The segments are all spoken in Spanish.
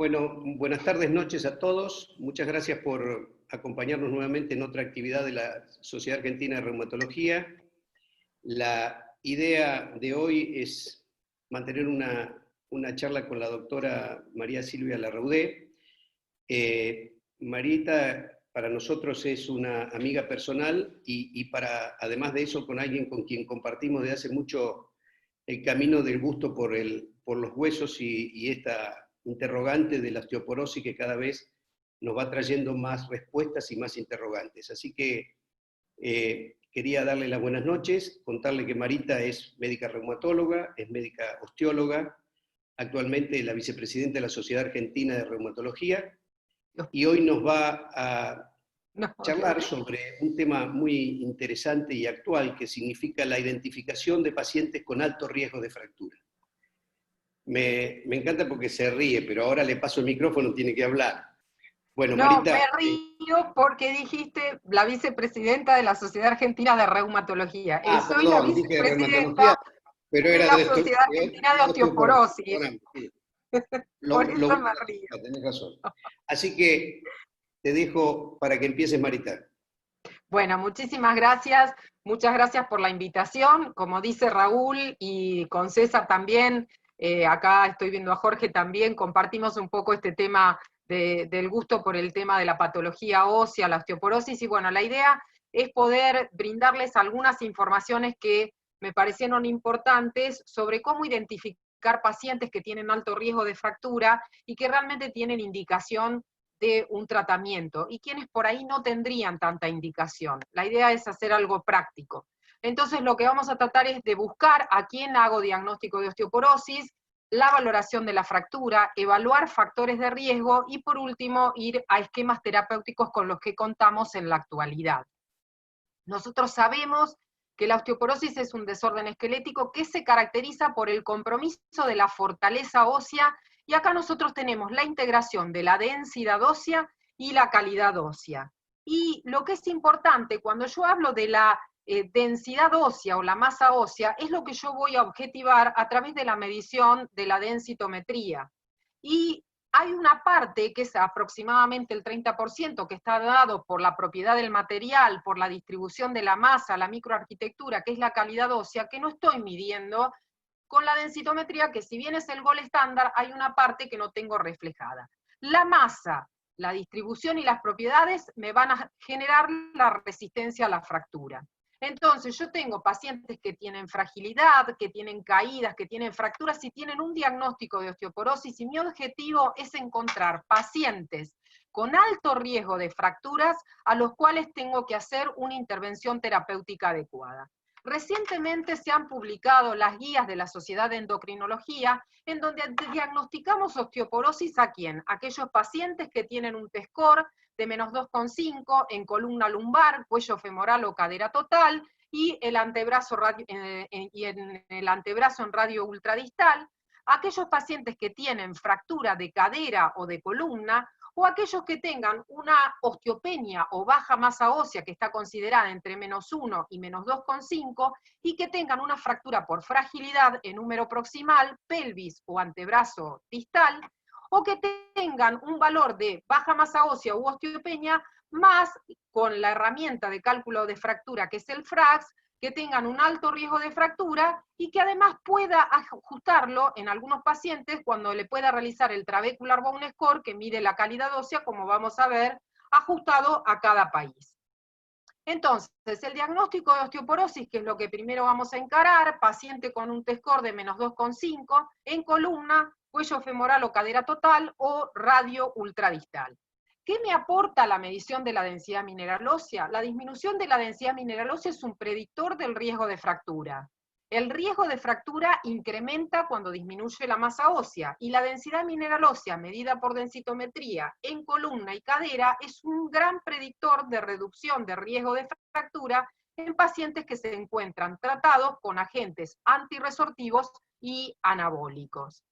Bueno, buenas tardes, noches a todos. Muchas gracias por acompañarnos nuevamente en otra actividad de la Sociedad Argentina de Reumatología. La idea de hoy es mantener una charla con la doctora María Silvia Larraudé. Marita para nosotros es una amiga personal y además de eso, con alguien con quien compartimos desde hace mucho el camino del gusto por los huesos y esta interrogante de la osteoporosis que cada vez nos va trayendo más respuestas y más interrogantes. Así que quería darle las buenas noches, contarle que Marita es médica reumatóloga, es médica osteóloga, actualmente la vicepresidenta de la Sociedad Argentina de Reumatología, y hoy nos va a charlar sobre un tema muy interesante y actual que significa la identificación de pacientes con alto riesgo de fractura. Me encanta porque se ríe, pero ahora le paso el micrófono, tiene que hablar. Bueno, no, Marita, me río porque dijiste la vicepresidenta de la Sociedad Argentina de Reumatología. Soy la perdón, dije reumatología, vicepresidenta pero de era la Sociedad Argentina de Osteoporosis. Sí. Por eso me Voy río. tenés razón. Así que te dejo para que empieces, Marita. Bueno, muchísimas gracias. Muchas gracias por la invitación. Como dice Raúl y con César también, acá estoy viendo a Jorge también, compartimos un poco este tema del gusto por el tema de la patología ósea, la osteoporosis, y bueno, la idea es poder brindarles algunas informaciones que me parecieron importantes sobre cómo identificar pacientes que tienen alto riesgo de fractura y que realmente tienen indicación de un tratamiento, y quienes por ahí no tendrían tanta indicación. La idea es hacer algo práctico. Entonces lo que vamos a tratar es de buscar a quién hago diagnóstico de osteoporosis, la valoración de la fractura, evaluar factores de riesgo y por último ir a esquemas terapéuticos con los que contamos en la actualidad. Nosotros sabemos que la osteoporosis es un desorden esquelético que se caracteriza por el compromiso de la fortaleza ósea, y acá nosotros tenemos la integración de la densidad ósea y la calidad ósea. Y lo que es importante, cuando yo hablo de la densidad ósea o la masa ósea, es lo que yo voy a objetivar a través de la medición de la densitometría. Y hay una parte que es aproximadamente el 30% que está dado por la propiedad del material, por la distribución de la masa, la microarquitectura, que es la calidad ósea, que no estoy midiendo con la densitometría, que si bien es el gol estándar, hay una parte que no tengo reflejada. La masa, la distribución y las propiedades me van a generar la resistencia a la fractura. Entonces yo tengo pacientes que tienen fragilidad, que tienen caídas, que tienen fracturas y tienen un diagnóstico de osteoporosis, y mi objetivo es encontrar pacientes con alto riesgo de fracturas a los cuales tengo que hacer una intervención terapéutica adecuada. Recientemente se han publicado las guías de la Sociedad de Endocrinología, en donde diagnosticamos osteoporosis ¿a quién? Aquellos pacientes que tienen un T-score de menos 2,5 en columna lumbar, cuello femoral o cadera total, y el antebrazo en el antebrazo en radio ultradistal, aquellos pacientes que tienen fractura de cadera o de columna, o aquellos que tengan una osteopenia o baja masa ósea que está considerada entre menos 1 y menos 2,5 y que tengan una fractura por fragilidad en húmero proximal, pelvis o antebrazo distal, o que tengan un valor de baja masa ósea u osteopenia más con la herramienta de cálculo de fractura que es el FRAX, que tengan un alto riesgo de fractura y que además pueda ajustarlo en algunos pacientes cuando le pueda realizar el Trabecular Bone Score, que mide la calidad ósea, como vamos a ver, ajustado a cada país. Entonces, el diagnóstico de osteoporosis, que es lo que primero vamos a encarar, paciente con un T-score de menos 2,5, en columna, cuello femoral o cadera total, o radio ultradistal. ¿Qué me aporta la medición de la densidad mineral ósea? La disminución de la densidad mineral ósea es un predictor del riesgo de fractura. El riesgo de fractura incrementa cuando disminuye la masa ósea, y la densidad mineral ósea medida por densitometría en columna y cadera es un gran predictor de reducción de riesgo de fractura en pacientes que se encuentran tratados con agentes antirresortivos y anabólicos.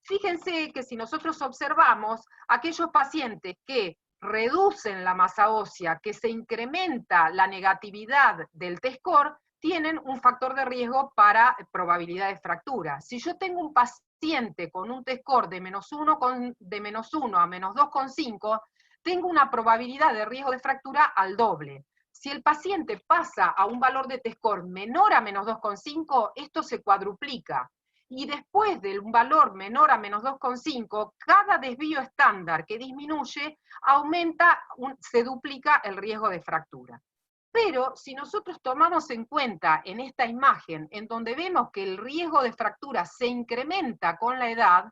Fíjense que si nosotros observamos aquellos pacientes que reducen la masa ósea, que se incrementa la negatividad del T-score, tienen un factor de riesgo para probabilidad de fractura. Si yo tengo un paciente con un T-score de -1 a -2,5, tengo una probabilidad de riesgo de fractura al doble. Si el paciente pasa a un valor de T-score menor a -2,5, esto se cuadruplica. Y después de un valor menor a -2,5, cada desvío estándar que disminuye, se duplica el riesgo de fractura. Pero si nosotros tomamos en cuenta en esta imagen, en donde vemos que el riesgo de fractura se incrementa con la edad,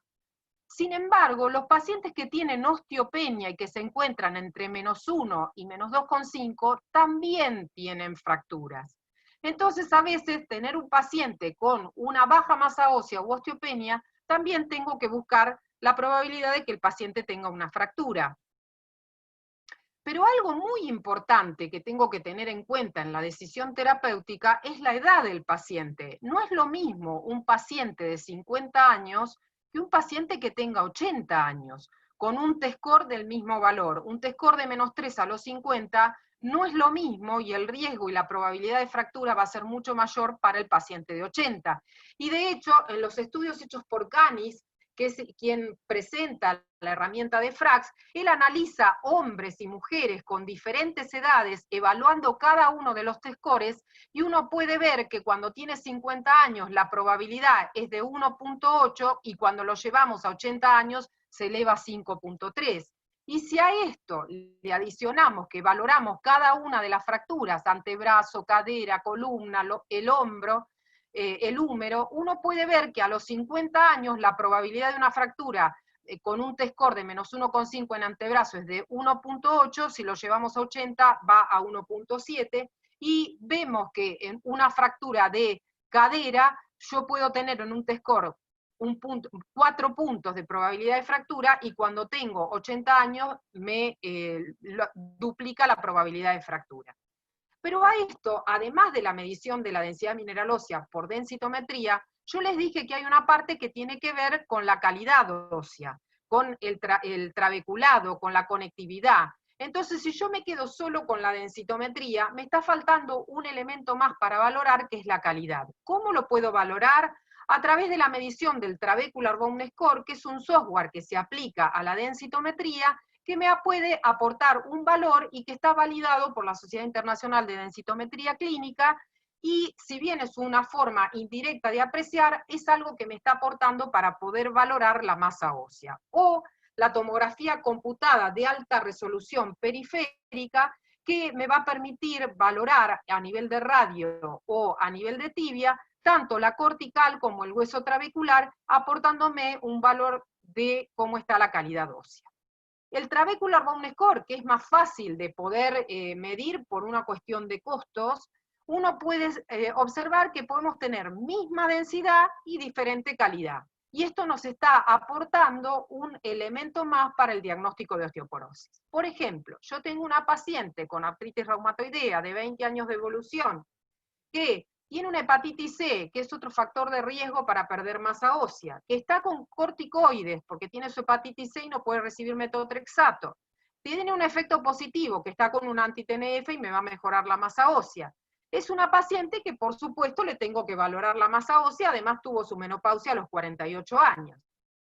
sin embargo, los pacientes que tienen osteopenia y que se encuentran entre -1 y -2,5 también tienen fracturas. Entonces, a veces, tener un paciente con una baja masa ósea u osteopenia, también tengo que buscar la probabilidad de que el paciente tenga una fractura. Pero algo muy importante que tengo que tener en cuenta en la decisión terapéutica es la edad del paciente. No es lo mismo un paciente de 50 años que un paciente que tenga 80 años, con un T-score del mismo valor. Un T-score de -3 a los 50 no es lo mismo y el riesgo y la probabilidad de fractura va a ser mucho mayor para el paciente de 80. Y de hecho, en los estudios hechos por Canis, que es quien presenta la herramienta de Frax, él analiza hombres y mujeres con diferentes edades, evaluando cada uno de los T-scores, y uno puede ver que cuando tiene 50 años la probabilidad es de 1,8 y cuando lo llevamos a 80 años se eleva a 5,3. Y si a esto le adicionamos que valoramos cada una de las fracturas, antebrazo, cadera, columna, el hombro, el húmero, uno puede ver que a los 50 años la probabilidad de una fractura con un T-score de -1,5 en antebrazo es de 1,8, si lo llevamos a 80 va a 1,7, y vemos que en una fractura de cadera yo puedo tener en un T-score 4 puntos de probabilidad de fractura, y cuando tengo 80 años me duplica la probabilidad de fractura. Pero a esto, además de la medición de la densidad mineral ósea por densitometría, yo les dije que hay una parte que tiene que ver con la calidad ósea, con el trabeculado, con la conectividad. Entonces, si yo me quedo solo con la densitometría, me está faltando un elemento más para valorar, que es la calidad. ¿Cómo lo puedo valorar? A través de la medición del Trabecular Bone Score, que es un software que se aplica a la densitometría, que me puede aportar un valor y que está validado por la Sociedad Internacional de Densitometría Clínica, y si bien es una forma indirecta de apreciar, es algo que me está aportando para poder valorar la masa ósea. O la tomografía computada de alta resolución periférica, que me va a permitir valorar a nivel de radio o a nivel de tibia, tanto la cortical como el hueso trabecular, aportándome un valor de cómo está la calidad ósea. El Trabecular Bone Score, que es más fácil de poder medir por una cuestión de costos, uno puede observar que podemos tener misma densidad y diferente calidad. Y esto nos está aportando un elemento más para el diagnóstico de osteoporosis. Por ejemplo, yo tengo una paciente con artritis reumatoidea de 20 años de evolución, que tiene una hepatitis C, que es otro factor de riesgo para perder masa ósea, que está con corticoides porque tiene su hepatitis C y no puede recibir metotrexato, tiene un efecto positivo, que está con un anti-TNF y me va a mejorar la masa ósea. Es una paciente que, por supuesto, le tengo que valorar la masa ósea, además tuvo su menopausia a los 48 años.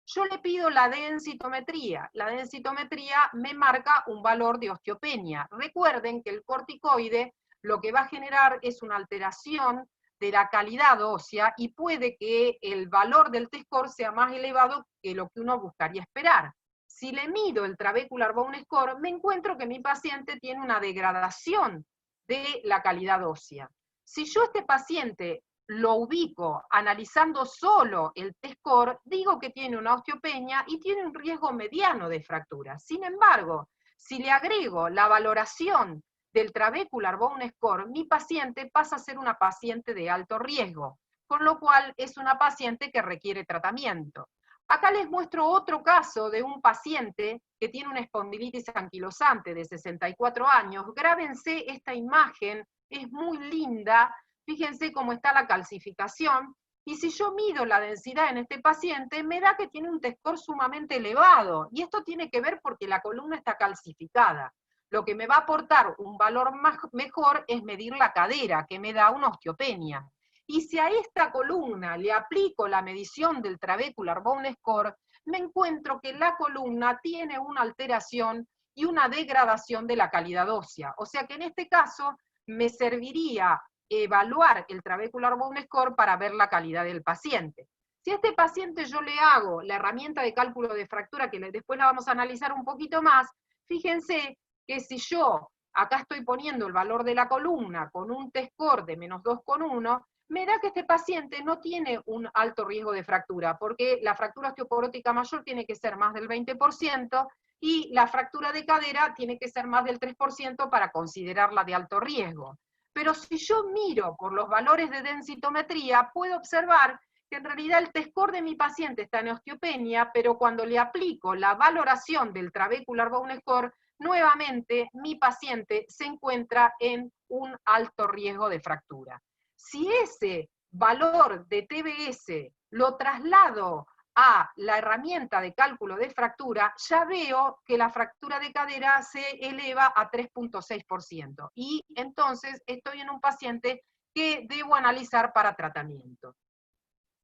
Yo le pido la densitometría. La densitometría me marca un valor de osteopenia. Recuerden que el corticoide lo que va a generar es una alteración de la calidad ósea, y puede que el valor del T-score sea más elevado que lo que uno buscaría esperar. Si le mido el Trabecular Bone Score, me encuentro que mi paciente tiene una degradación de la calidad ósea. Si yo a este paciente lo ubico analizando solo el T-score, digo que tiene una osteopenia y tiene un riesgo mediano de fractura. Sin embargo, si le agrego la valoración del Trabecular Bone Score, mi paciente pasa a ser una paciente de alto riesgo, con lo cual es una paciente que requiere tratamiento. Acá les muestro otro caso de un paciente que tiene una espondilitis anquilosante de 64 años. Grábense esta imagen, es muy linda, fíjense cómo está la calcificación, y si yo mido la densidad en este paciente, me da que tiene un T-score sumamente elevado, y esto tiene que ver porque la columna está calcificada. lo que me va a aportar un valor mejor es medir la cadera, que me da una osteopenia. Y si a esta columna le aplico la medición del Trabecular Bone Score, me encuentro que la columna tiene una alteración y una degradación de la calidad ósea. O sea que en este caso me serviría evaluar el Trabecular Bone Score para ver la calidad del paciente. Si a este paciente yo le hago la herramienta de cálculo de fractura, que después la vamos a analizar un poquito más, fíjense que si yo acá estoy poniendo el valor de la columna con un T-score de menos 2,1, me da que este paciente no tiene un alto riesgo de fractura, porque la fractura osteoporótica mayor tiene que ser más del 20%, y la fractura de cadera tiene que ser más del 3% para considerarla de alto riesgo. Pero si yo miro por los valores de densitometría, puedo observar que en realidad el T-score de mi paciente está en osteopenia, pero cuando le aplico la valoración del Trabecular Bone Score, nuevamente mi paciente se encuentra en un alto riesgo de fractura. Si ese valor de TBS lo traslado a la herramienta de cálculo de fractura, ya veo que la fractura de cadera se eleva a 3,6%. Y entonces estoy en un paciente que debo analizar para tratamiento.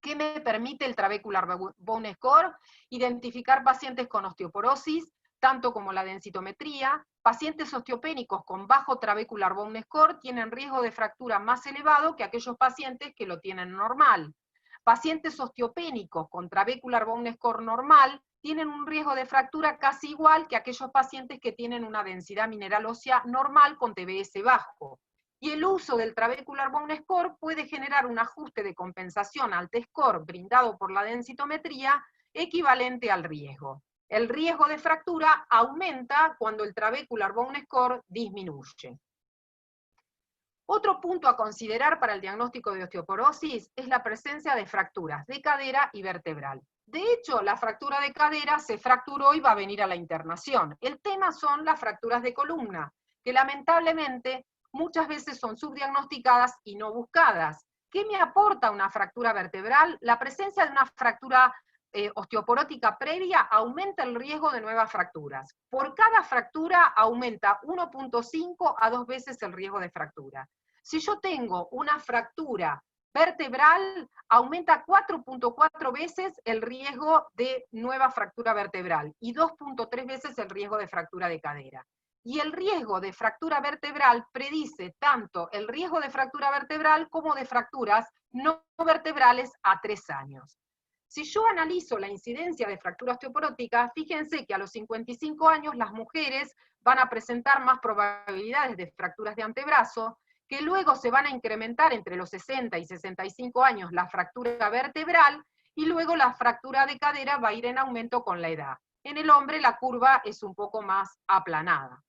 ¿Qué me permite el Trabecular Bone Score? Identificar pacientes con osteoporosis, tanto como la densitometría. Pacientes osteopénicos con bajo Trabecular Bone Score tienen riesgo de fractura más elevado que aquellos pacientes que lo tienen normal. Pacientes osteopénicos con Trabecular Bone Score normal tienen un riesgo de fractura casi igual que aquellos pacientes que tienen una densidad mineral ósea normal con TBS bajo. Y el uso del Trabecular Bone Score puede generar un ajuste de compensación al T-score brindado por la densitometría equivalente al riesgo. El riesgo de fractura aumenta cuando el Trabecular Bone Score disminuye. Otro punto a considerar para el diagnóstico de osteoporosis es la presencia de fracturas de cadera y vertebral. De hecho, la fractura de cadera se fracturó y va a venir a la internación. El tema son las fracturas de columna, que lamentablemente muchas veces son subdiagnosticadas y no buscadas. ¿Qué me aporta una fractura vertebral? La presencia de una fractura osteoporótica previa aumenta el riesgo de nuevas fracturas. Por cada fractura aumenta 1,5 a 2 veces el riesgo de fractura. Si yo tengo una fractura vertebral, aumenta 4,4 veces el riesgo de nueva fractura vertebral y 2,3 veces el riesgo de fractura de cadera. Y el riesgo de fractura vertebral predice tanto el riesgo de fractura vertebral como de fracturas no vertebrales a 3 años. Si yo analizo la incidencia de fractura osteoporótica, fíjense que a los 55 años las mujeres van a presentar más probabilidades de fracturas de antebrazo, que luego se van a incrementar entre los 60 y 65 años la fractura vertebral, y luego la fractura de cadera va a ir en aumento con la edad. En el hombre la curva es un poco más aplanada.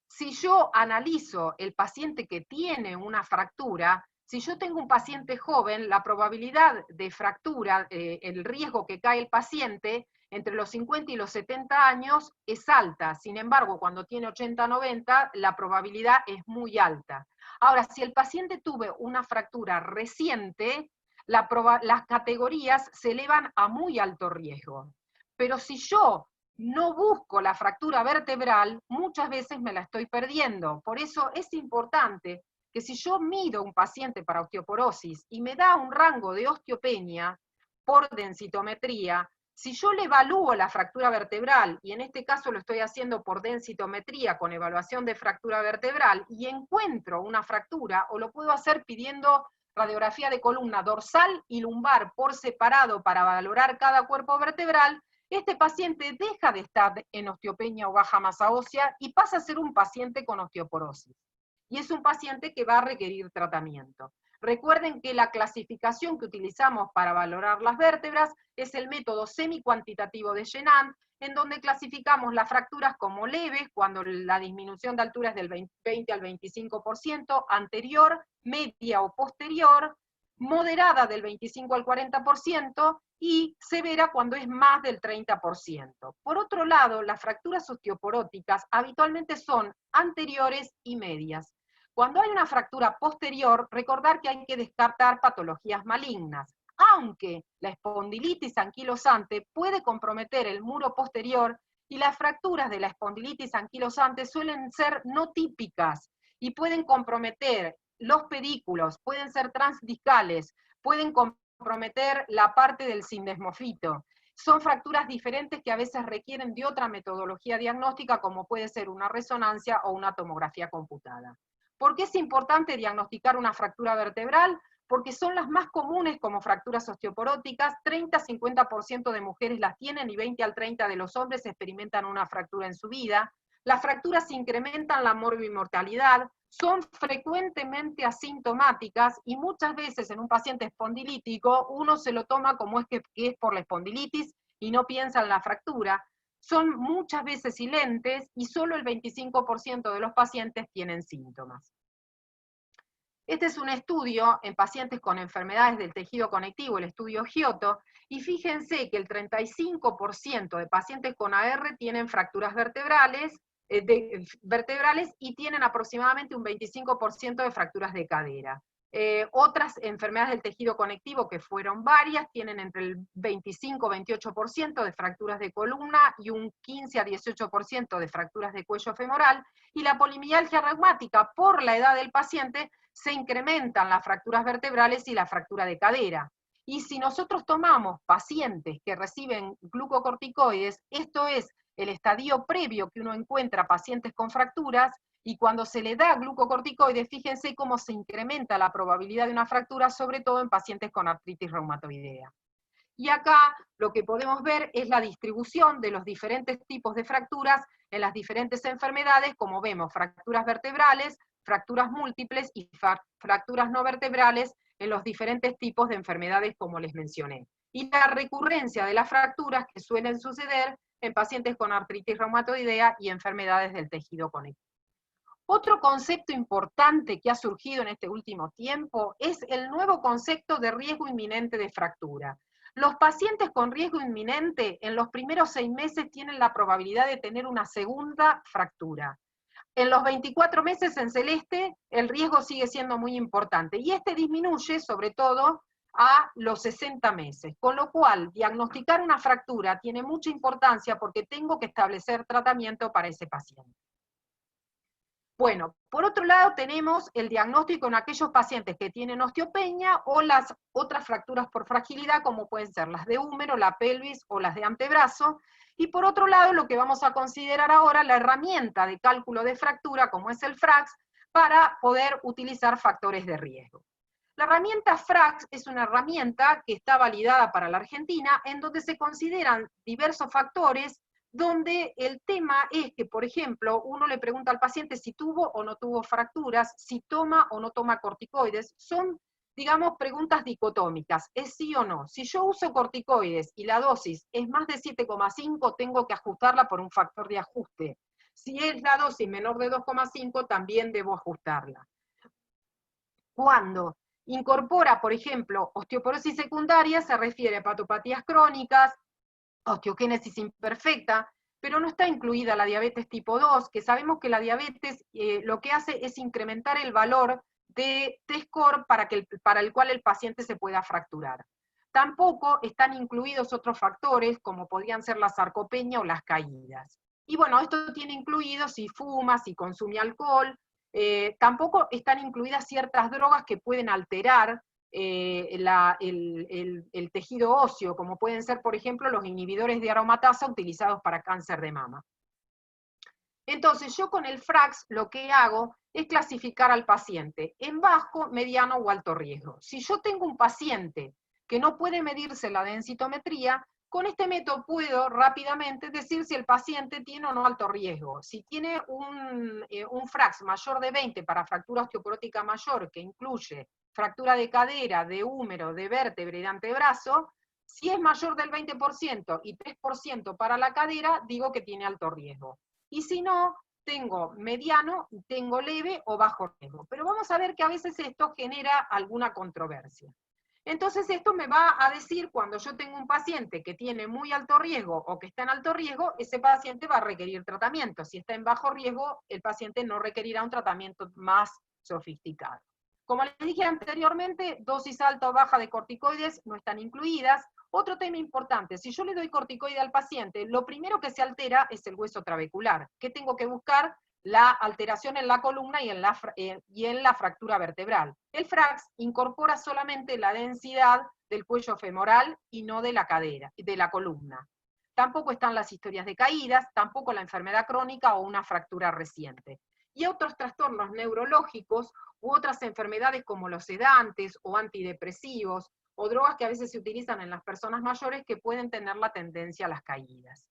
Si yo analizo el paciente que tiene una fractura, si yo tengo un paciente joven, la probabilidad de fractura, el riesgo que cae el paciente entre los 50 y los 70 años es alta. Sin embargo, cuando tiene 80, 90, la probabilidad es muy alta. Ahora, si el paciente tuvo una fractura reciente, las categorías se elevan a muy alto riesgo. Pero si yo no busco la fractura vertebral, muchas veces me la estoy perdiendo. Por eso es importante que si yo mido un paciente para osteoporosis y me da un rango de osteopenia por densitometría, si yo le evalúo la fractura vertebral, y en este caso lo estoy haciendo por densitometría con evaluación de fractura vertebral, y encuentro una fractura, o lo puedo hacer pidiendo radiografía de columna dorsal y lumbar por separado para valorar cada cuerpo vertebral, este paciente deja de estar en osteopenia o baja masa ósea y pasa a ser un paciente con osteoporosis. Y es un paciente que va a requerir tratamiento. Recuerden que la clasificación que utilizamos para valorar las vértebras es el método semi-cuantitativo de Shenand, en donde clasificamos las fracturas como leves, cuando la disminución de altura es del 20 al 25%, anterior, media o posterior, moderada del 25 al 40%, y severa cuando es más del 30%. Por otro lado, las fracturas osteoporóticas habitualmente son anteriores y medias. Cuando hay una fractura posterior, recordar que hay que descartar patologías malignas, aunque la espondilitis anquilosante puede comprometer el muro posterior Y las fracturas de la espondilitis anquilosante suelen ser no típicas y pueden comprometer los pedículos, pueden ser transdiscales, pueden comprometer la parte del sindesmofito. Son fracturas diferentes que a veces requieren de otra metodología diagnóstica, como puede ser una resonancia o una tomografía computada. ¿Por qué es importante diagnosticar una fractura vertebral? Porque son las más comunes como fracturas osteoporóticas, 30-50% de mujeres las tienen y 20 al 30% de los hombres experimentan una fractura en su vida. Las fracturas incrementan la morbimortalidad, son frecuentemente asintomáticas y muchas veces en un paciente espondilítico uno se lo toma como es que es por la espondilitis y no piensa en la fractura. Son muchas veces silentes y solo el 25% de los pacientes tienen síntomas. Este es un estudio en pacientes con enfermedades del tejido conectivo, el estudio Giotto, y fíjense que el 35% de pacientes con AR tienen fracturas vertebrales, y tienen aproximadamente un 25% de fracturas de cadera. Otras enfermedades del tejido conectivo, que fueron varias, tienen entre el 25-28% de fracturas de columna y un 15-18% de fracturas de cuello femoral, y la polimialgia reumática, por la edad del paciente, se incrementan las fracturas vertebrales y la fractura de cadera. Y si nosotros tomamos pacientes que reciben glucocorticoides, esto es el estadio previo que uno encuentra pacientes con fracturas, y cuando se le da glucocorticoides, fíjense cómo se incrementa la probabilidad de una fractura, sobre todo en pacientes con artritis reumatoidea. Y acá lo que podemos ver es la distribución de los diferentes tipos de fracturas en las diferentes enfermedades, como vemos, fracturas vertebrales, fracturas múltiples y fracturas no vertebrales en los diferentes tipos de enfermedades como les mencioné. Y la recurrencia de las fracturas que suelen suceder en pacientes con artritis reumatoidea y enfermedades del tejido conectivo. Otro concepto importante que ha surgido en este último tiempo es el nuevo concepto de riesgo inminente de fractura. Los pacientes con riesgo inminente en los primeros 6 meses tienen la probabilidad de tener una segunda fractura. En los 24 meses en celeste el riesgo sigue siendo muy importante y este disminuye sobre todo a los 60 meses, con lo cual diagnosticar una fractura tiene mucha importancia porque tengo que establecer tratamiento para ese paciente. Bueno, por otro lado tenemos el diagnóstico en aquellos pacientes que tienen osteopenia o las otras fracturas por fragilidad, como pueden ser las de húmero, la pelvis o las de antebrazo. Y por otro lado, lo que vamos a considerar ahora, la herramienta de cálculo de fractura, como es el FRAX, para poder utilizar factores de riesgo. La herramienta FRAX es una herramienta que está validada para la Argentina, en donde se consideran diversos factores, donde el tema es que, por ejemplo, uno le pregunta al paciente si tuvo o no tuvo fracturas, si toma o no toma corticoides. Son, digamos, preguntas dicotómicas, es sí o no. Si yo uso corticoides y la dosis es más de 7,5, tengo que ajustarla por un factor de ajuste. Si es la dosis menor de 2,5, también debo ajustarla. Cuando incorpora, por ejemplo, osteoporosis secundaria, se refiere a hepatopatías crónicas, osteogénesis imperfecta, pero no está incluida la diabetes tipo 2, que sabemos que la diabetes lo que hace es incrementar el valor de T-score para el cual el paciente se pueda fracturar. Tampoco están incluidos otros factores, como podrían ser la sarcopenia o las caídas. Y bueno, esto tiene incluido si fuma, si consume alcohol. Tampoco están incluidas ciertas drogas que pueden alterar el tejido óseo, como pueden ser, por ejemplo, los inhibidores de aromatasa utilizados para cáncer de mama. Entonces, yo con el FRAX lo que hago es clasificar al paciente en bajo, mediano o alto riesgo. Si yo tengo un paciente que no puede medirse la densitometría, con este método puedo rápidamente decir si el paciente tiene o no alto riesgo. Si tiene un FRAX mayor de 20 para fractura osteoporótica mayor, que incluye fractura de cadera, de húmero, de vértebra y de antebrazo, si es mayor del 20% y 3% para la cadera, digo que tiene alto riesgo. Y si no, tengo mediano, tengo leve o bajo riesgo. Pero vamos a ver que a veces esto genera alguna controversia. Entonces esto me va a decir, cuando yo tengo un paciente que tiene muy alto riesgo o que está en alto riesgo, ese paciente va a requerir tratamiento. Si está en bajo riesgo, el paciente no requerirá un tratamiento más sofisticado. Como les dije anteriormente, dosis alta o baja de corticoides no están incluidas. Otro tema importante, si yo le doy corticoide al paciente, lo primero que se altera es el hueso trabecular. ¿Qué tengo que buscar? La alteración en la columna y en la fractura vertebral. El FRAX incorpora solamente la densidad del cuello femoral y no de la cadera, de la columna. Tampoco están las historias de caídas, tampoco la enfermedad crónica o una fractura reciente. Y otros trastornos neurológicos u otras enfermedades como los sedantes o antidepresivos o drogas que a veces se utilizan en las personas mayores que pueden tener la tendencia a las caídas.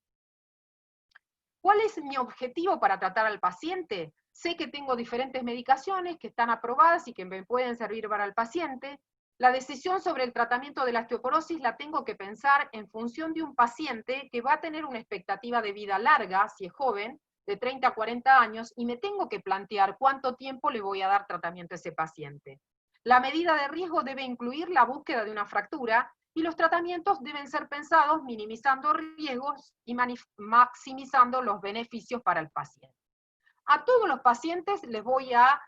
¿Cuál es mi objetivo para tratar al paciente? Sé que tengo diferentes medicaciones que están aprobadas y que me pueden servir para el paciente. La decisión sobre el tratamiento de la osteoporosis la tengo que pensar en función de un paciente que va a tener una expectativa de vida larga, si es joven, de 30 a 40 años, y me tengo que plantear cuánto tiempo le voy a dar tratamiento a ese paciente. La medida de riesgo debe incluir la búsqueda de una fractura, y los tratamientos deben ser pensados minimizando riesgos y maximizando los beneficios para el paciente. A todos los pacientes les voy a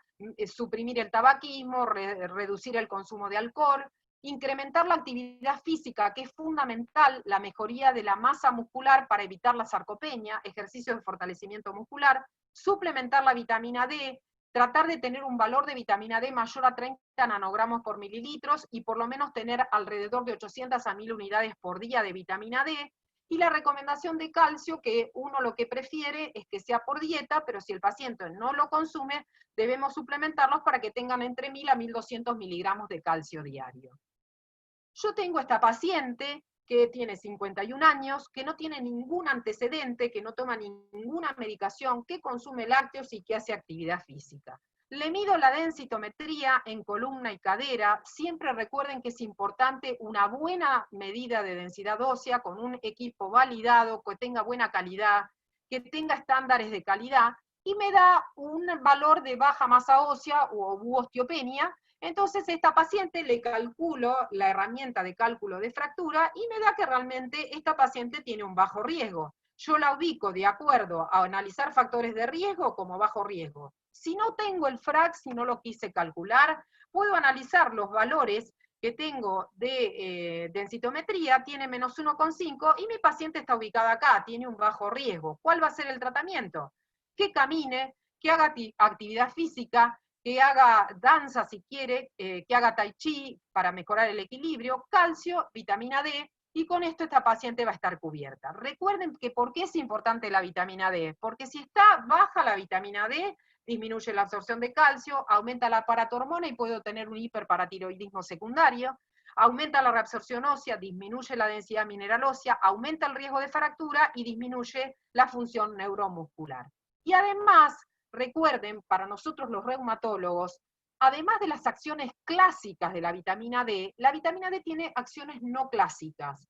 suprimir el tabaquismo, reducir el consumo de alcohol, incrementar la actividad física, que es fundamental, la mejoría de la masa muscular para evitar la sarcopenia, ejercicios de fortalecimiento muscular, suplementar la vitamina D, tratar de tener un valor de vitamina D mayor a 30 nanogramos por mililitros y por lo menos tener alrededor de 800 a 1000 unidades por día de vitamina D, y la recomendación de calcio, que uno lo que prefiere es que sea por dieta, pero si el paciente no lo consume, debemos suplementarlos para que tengan entre 1000 a 1200 miligramos de calcio diario. Yo tengo esta paciente que tiene 51 años, que no tiene ningún antecedente, que no toma ninguna medicación, que consume lácteos y que hace actividad física. Le mido la densitometría en columna y cadera. Siempre recuerden que es importante una buena medida de densidad ósea con un equipo validado, que tenga buena calidad, que tenga estándares de calidad, y me da un valor de baja masa ósea u osteopenia. Entonces, a esta paciente le calculo la herramienta de cálculo de fractura y me da que realmente esta paciente tiene un bajo riesgo. Yo la ubico de acuerdo a analizar factores de riesgo como bajo riesgo. Si no tengo el FRAX, si no lo quise calcular, puedo analizar los valores que tengo de densitometría, tiene menos 1,5 y mi paciente está ubicada acá, tiene un bajo riesgo. ¿Cuál va a ser el tratamiento? Que camine, que haga actividad física, que haga danza si quiere, que haga tai chi para mejorar el equilibrio, calcio, vitamina D, y con esto esta paciente va a estar cubierta. Recuerden que ¿por qué es importante la vitamina D? Porque si está baja la vitamina D, disminuye la absorción de calcio, aumenta la paratormona y puedo tener un hiperparatiroidismo secundario, aumenta la reabsorción ósea, disminuye la densidad mineral ósea, aumenta el riesgo de fractura y disminuye la función neuromuscular. Y además, recuerden, para nosotros los reumatólogos, además de las acciones clásicas de la vitamina D tiene acciones no clásicas.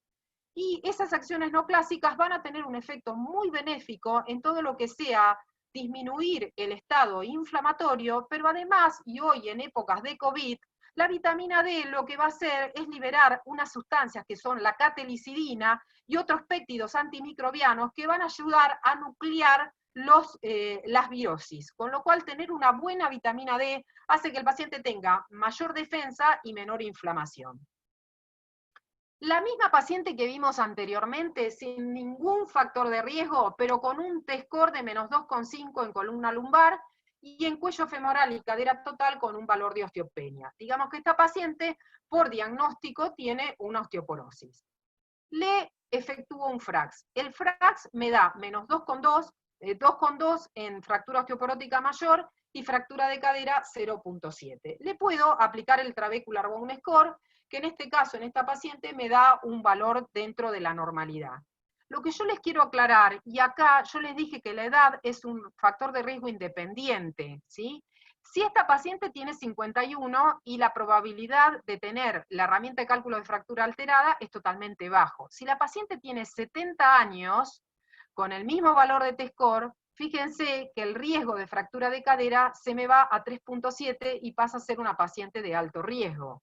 Y esas acciones no clásicas van a tener un efecto muy benéfico en todo lo que sea disminuir el estado inflamatorio, pero además, y hoy en épocas de COVID, la vitamina D lo que va a hacer es liberar unas sustancias que son la catelicidina y otros péptidos antimicrobianos que van a ayudar a nuclear las virosis, con lo cual tener una buena vitamina D hace que el paciente tenga mayor defensa y menor inflamación. La misma paciente que vimos anteriormente, sin ningún factor de riesgo, pero con un T-score de menos 2,5 en columna lumbar y en cuello femoral y cadera total con un valor de osteopenia. Digamos que esta paciente, por diagnóstico, tiene una osteoporosis. Le efectúo un FRAX. El FRAX me da menos 2,2 en fractura osteoporótica mayor y fractura de cadera 0,7. Le puedo aplicar el Trabecular Bone Score, que en este caso, en esta paciente, me da un valor dentro de la normalidad. Lo que yo les quiero aclarar, y acá yo les dije que la edad es un factor de riesgo independiente, ¿sí? Si esta paciente tiene 51 y la probabilidad de tener la herramienta de cálculo de fractura alterada es totalmente bajo. Si la paciente tiene 70 años, con el mismo valor de T-score, fíjense que el riesgo de fractura de cadera se me va a 3,7 y pasa a ser una paciente de alto riesgo.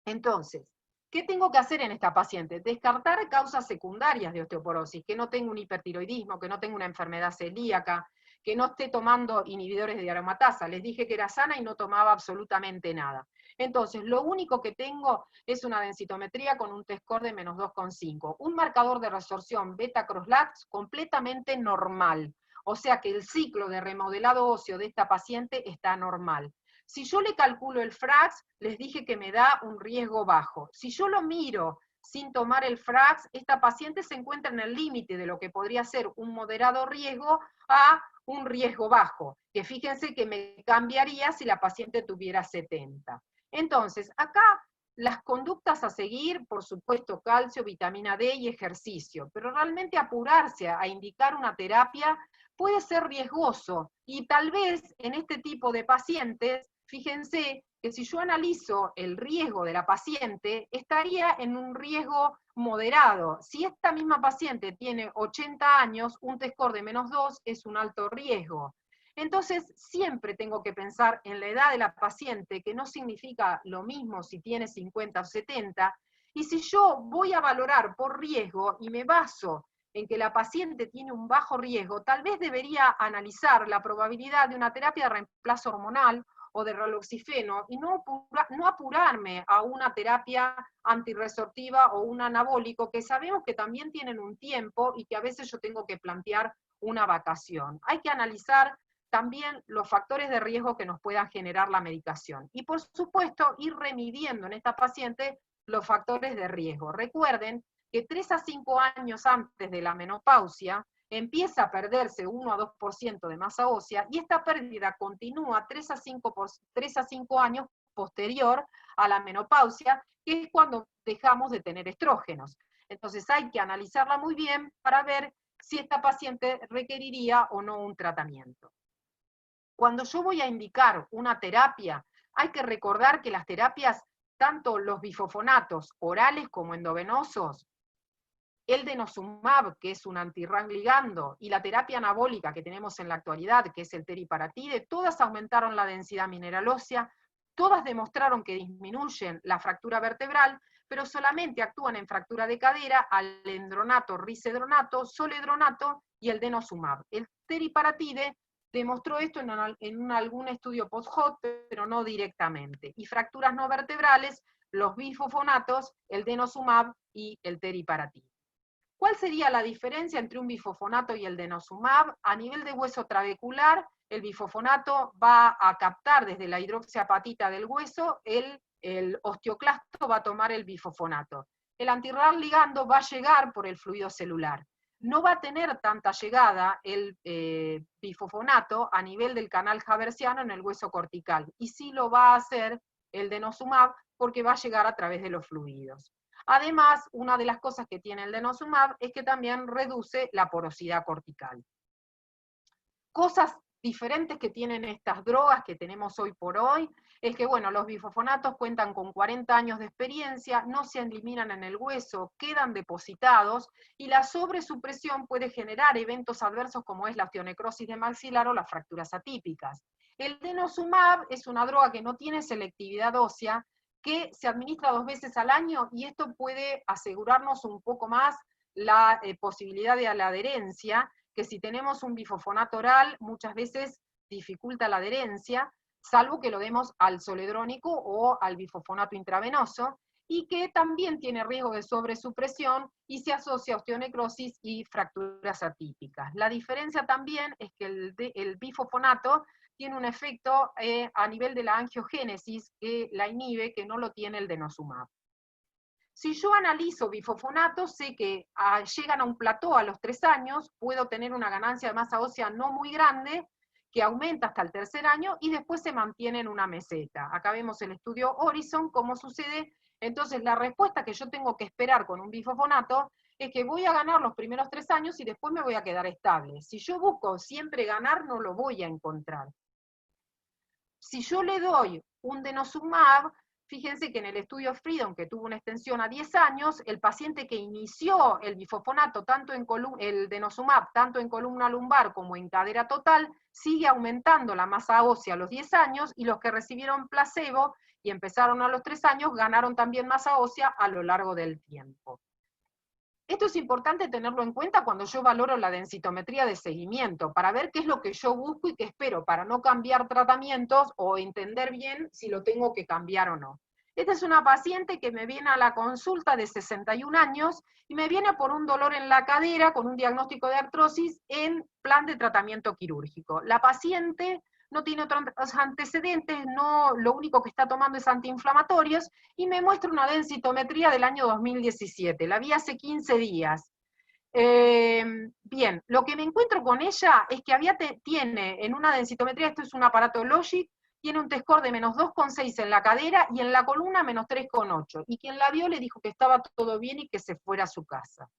Entonces, ¿qué tengo que hacer en esta paciente? Descartar causas secundarias de osteoporosis, que no tenga un hipertiroidismo, que no tenga una enfermedad celíaca, que no esté tomando inhibidores de aromatasa. Les dije que era sana y no tomaba absolutamente nada. Entonces, lo único que tengo es una densitometría con un T-score de menos 2,5. Un marcador de resorción beta-crosslax completamente normal. O sea que el ciclo de remodelado óseo de esta paciente está normal. Si yo le calculo el FRAX, les dije que me da un riesgo bajo. Si yo lo miro sin tomar el FRAX, esta paciente se encuentra en el límite de lo que podría ser un moderado riesgo a un riesgo bajo, que fíjense que me cambiaría si la paciente tuviera 70. Entonces, acá las conductas a seguir, por supuesto, calcio, vitamina D y ejercicio, pero realmente apurarse a indicar una terapia puede ser riesgoso, y tal vez en este tipo de pacientes, fíjense que si yo analizo el riesgo de la paciente, estaría en un riesgo moderado. Si esta misma paciente tiene 80 años, un T-score de menos 2 es un alto riesgo. Entonces, siempre tengo que pensar en la edad de la paciente, que no significa lo mismo si tiene 50 o 70, y si yo voy a valorar por riesgo y me baso en que la paciente tiene un bajo riesgo, tal vez debería analizar la probabilidad de una terapia de reemplazo hormonal o de raloxifeno, y no apurarme a una terapia antirresortiva o un anabólico, que sabemos que también tienen un tiempo y que a veces yo tengo que plantear una vacación. Hay que analizar también los factores de riesgo que nos puedan generar la medicación. Y por supuesto, ir remidiendo en esta paciente los factores de riesgo. Recuerden que 3 a 5 años antes de la menopausia, empieza a perderse 1 a 2% de masa ósea, y esta pérdida continúa 3 a 5 años posterior a la menopausia, que es cuando dejamos de tener estrógenos. Entonces hay que analizarla muy bien para ver si esta paciente requeriría o no un tratamiento. Cuando yo voy a indicar una terapia, hay que recordar que las terapias, tanto los bifosfonatos orales como endovenosos, el denosumab, que es un anti-RAS ligando, y la terapia anabólica que tenemos en la actualidad, que es el teriparatide, todas aumentaron la densidad mineral ósea, todas demostraron que disminuyen la fractura vertebral, pero solamente actúan en fractura de cadera alendronato, risedronato, soledronato y el denosumab. El teriparatide demostró esto en algún estudio post-hoc, pero no directamente. Y fracturas no vertebrales, los bifosfonatos, el denosumab y el teriparatide. ¿Cuál sería la diferencia entre un bifosfonato y el denosumab? A nivel de hueso trabecular, el bifosfonato va a captar desde la hidroxiapatita del hueso, el osteoclasto va a tomar el bifosfonato. El anti-RAS ligando va a llegar por el fluido celular. No va a tener tanta llegada el bifosfonato a nivel del canal haversiano en el hueso cortical, y sí lo va a hacer el denosumab porque va a llegar a través de los fluidos. Además, una de las cosas que tiene el denosumab es que también reduce la porosidad cortical. Cosas diferentes que tienen estas drogas que tenemos hoy por hoy, es que, bueno, los bifosfonatos cuentan con 40 años de experiencia, no se eliminan en el hueso, quedan depositados, y la sobresupresión puede generar eventos adversos como es la osteonecrosis de maxilar o las fracturas atípicas. El denosumab es una droga que no tiene selectividad ósea, que se administra 2 veces al año, y esto puede asegurarnos un poco más la posibilidad de la adherencia, que si tenemos un bifosfonato oral, muchas veces dificulta la adherencia, salvo que lo demos al zoledrónico o al bifosfonato intravenoso, y que también tiene riesgo de sobresupresión y se asocia a osteonecrosis y fracturas atípicas. La diferencia también es que el bifosfonato tiene un efecto a nivel de la angiogénesis que la inhibe, que no lo tiene el denosumab. Si yo analizo bifosfonatos, sé que llegan a un plató a los 3 años, puedo tener una ganancia de masa ósea no muy grande, que aumenta hasta el 3er año y después se mantiene en una meseta. Acá vemos el estudio Horizon, cómo sucede. Entonces la respuesta que yo tengo que esperar con un bifosfonato es que voy a ganar los primeros 3 años y después me voy a quedar estable. Si yo busco siempre ganar, no lo voy a encontrar. Si yo le doy un denosumab, fíjense que en el estudio Freedom, que tuvo una extensión a 10 años, el paciente que inició el bifosfonato, el denosumab, tanto en columna lumbar como en cadera total, sigue aumentando la masa ósea a los 10 años, y los que recibieron placebo y empezaron a los 3 años, ganaron también masa ósea a lo largo del tiempo. Esto es importante tenerlo en cuenta cuando yo valoro la densitometría de seguimiento, para ver qué es lo que yo busco y qué espero, para no cambiar tratamientos o entender bien si lo tengo que cambiar o no. Esta es una paciente que me viene a la consulta de 61 años y me viene por un dolor en la cadera con un diagnóstico de artrosis en plan de tratamiento quirúrgico. La paciente no tiene otros antecedentes, no, lo único que está tomando es antiinflamatorios, y me muestra una densitometría del año 2017, la vi hace 15 días. Bien, lo que me encuentro con ella es que tiene en una densitometría, esto es un aparato Logic, tiene un T-score de menos 2,6 en la cadera y en la columna menos 3,8, y quien la vio le dijo que estaba todo bien y que se fuera a su casa.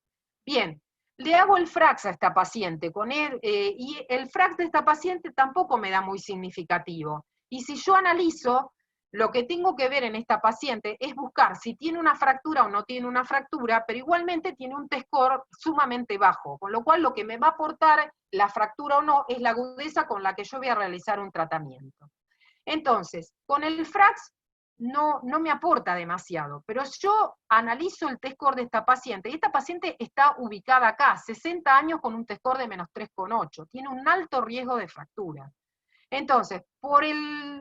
Bien, le hago el FRAX a esta paciente, y el FRAX de esta paciente tampoco me da muy significativo. Y si yo analizo, lo que tengo que ver en esta paciente es buscar si tiene una fractura o no tiene una fractura, pero igualmente tiene un T-score sumamente bajo, con lo cual lo que me va a aportar la fractura o no es la agudeza con la que yo voy a realizar un tratamiento. Entonces, con el FRAX no me aporta demasiado, pero yo analizo el T-score de esta paciente, y esta paciente está ubicada acá, 60 años con un T-score de menos 3,8, tiene un alto riesgo de fractura. Entonces, por el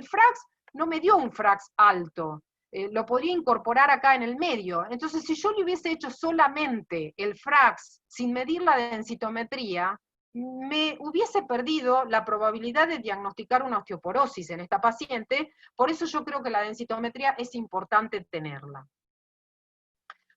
FRAX, no me dio un FRAX alto, lo podría incorporar acá en el medio. Entonces, si yo le hubiese hecho solamente el FRAX sin medir la densitometría, me hubiese perdido la probabilidad de diagnosticar una osteoporosis en esta paciente, por eso yo creo que la densitometría es importante tenerla.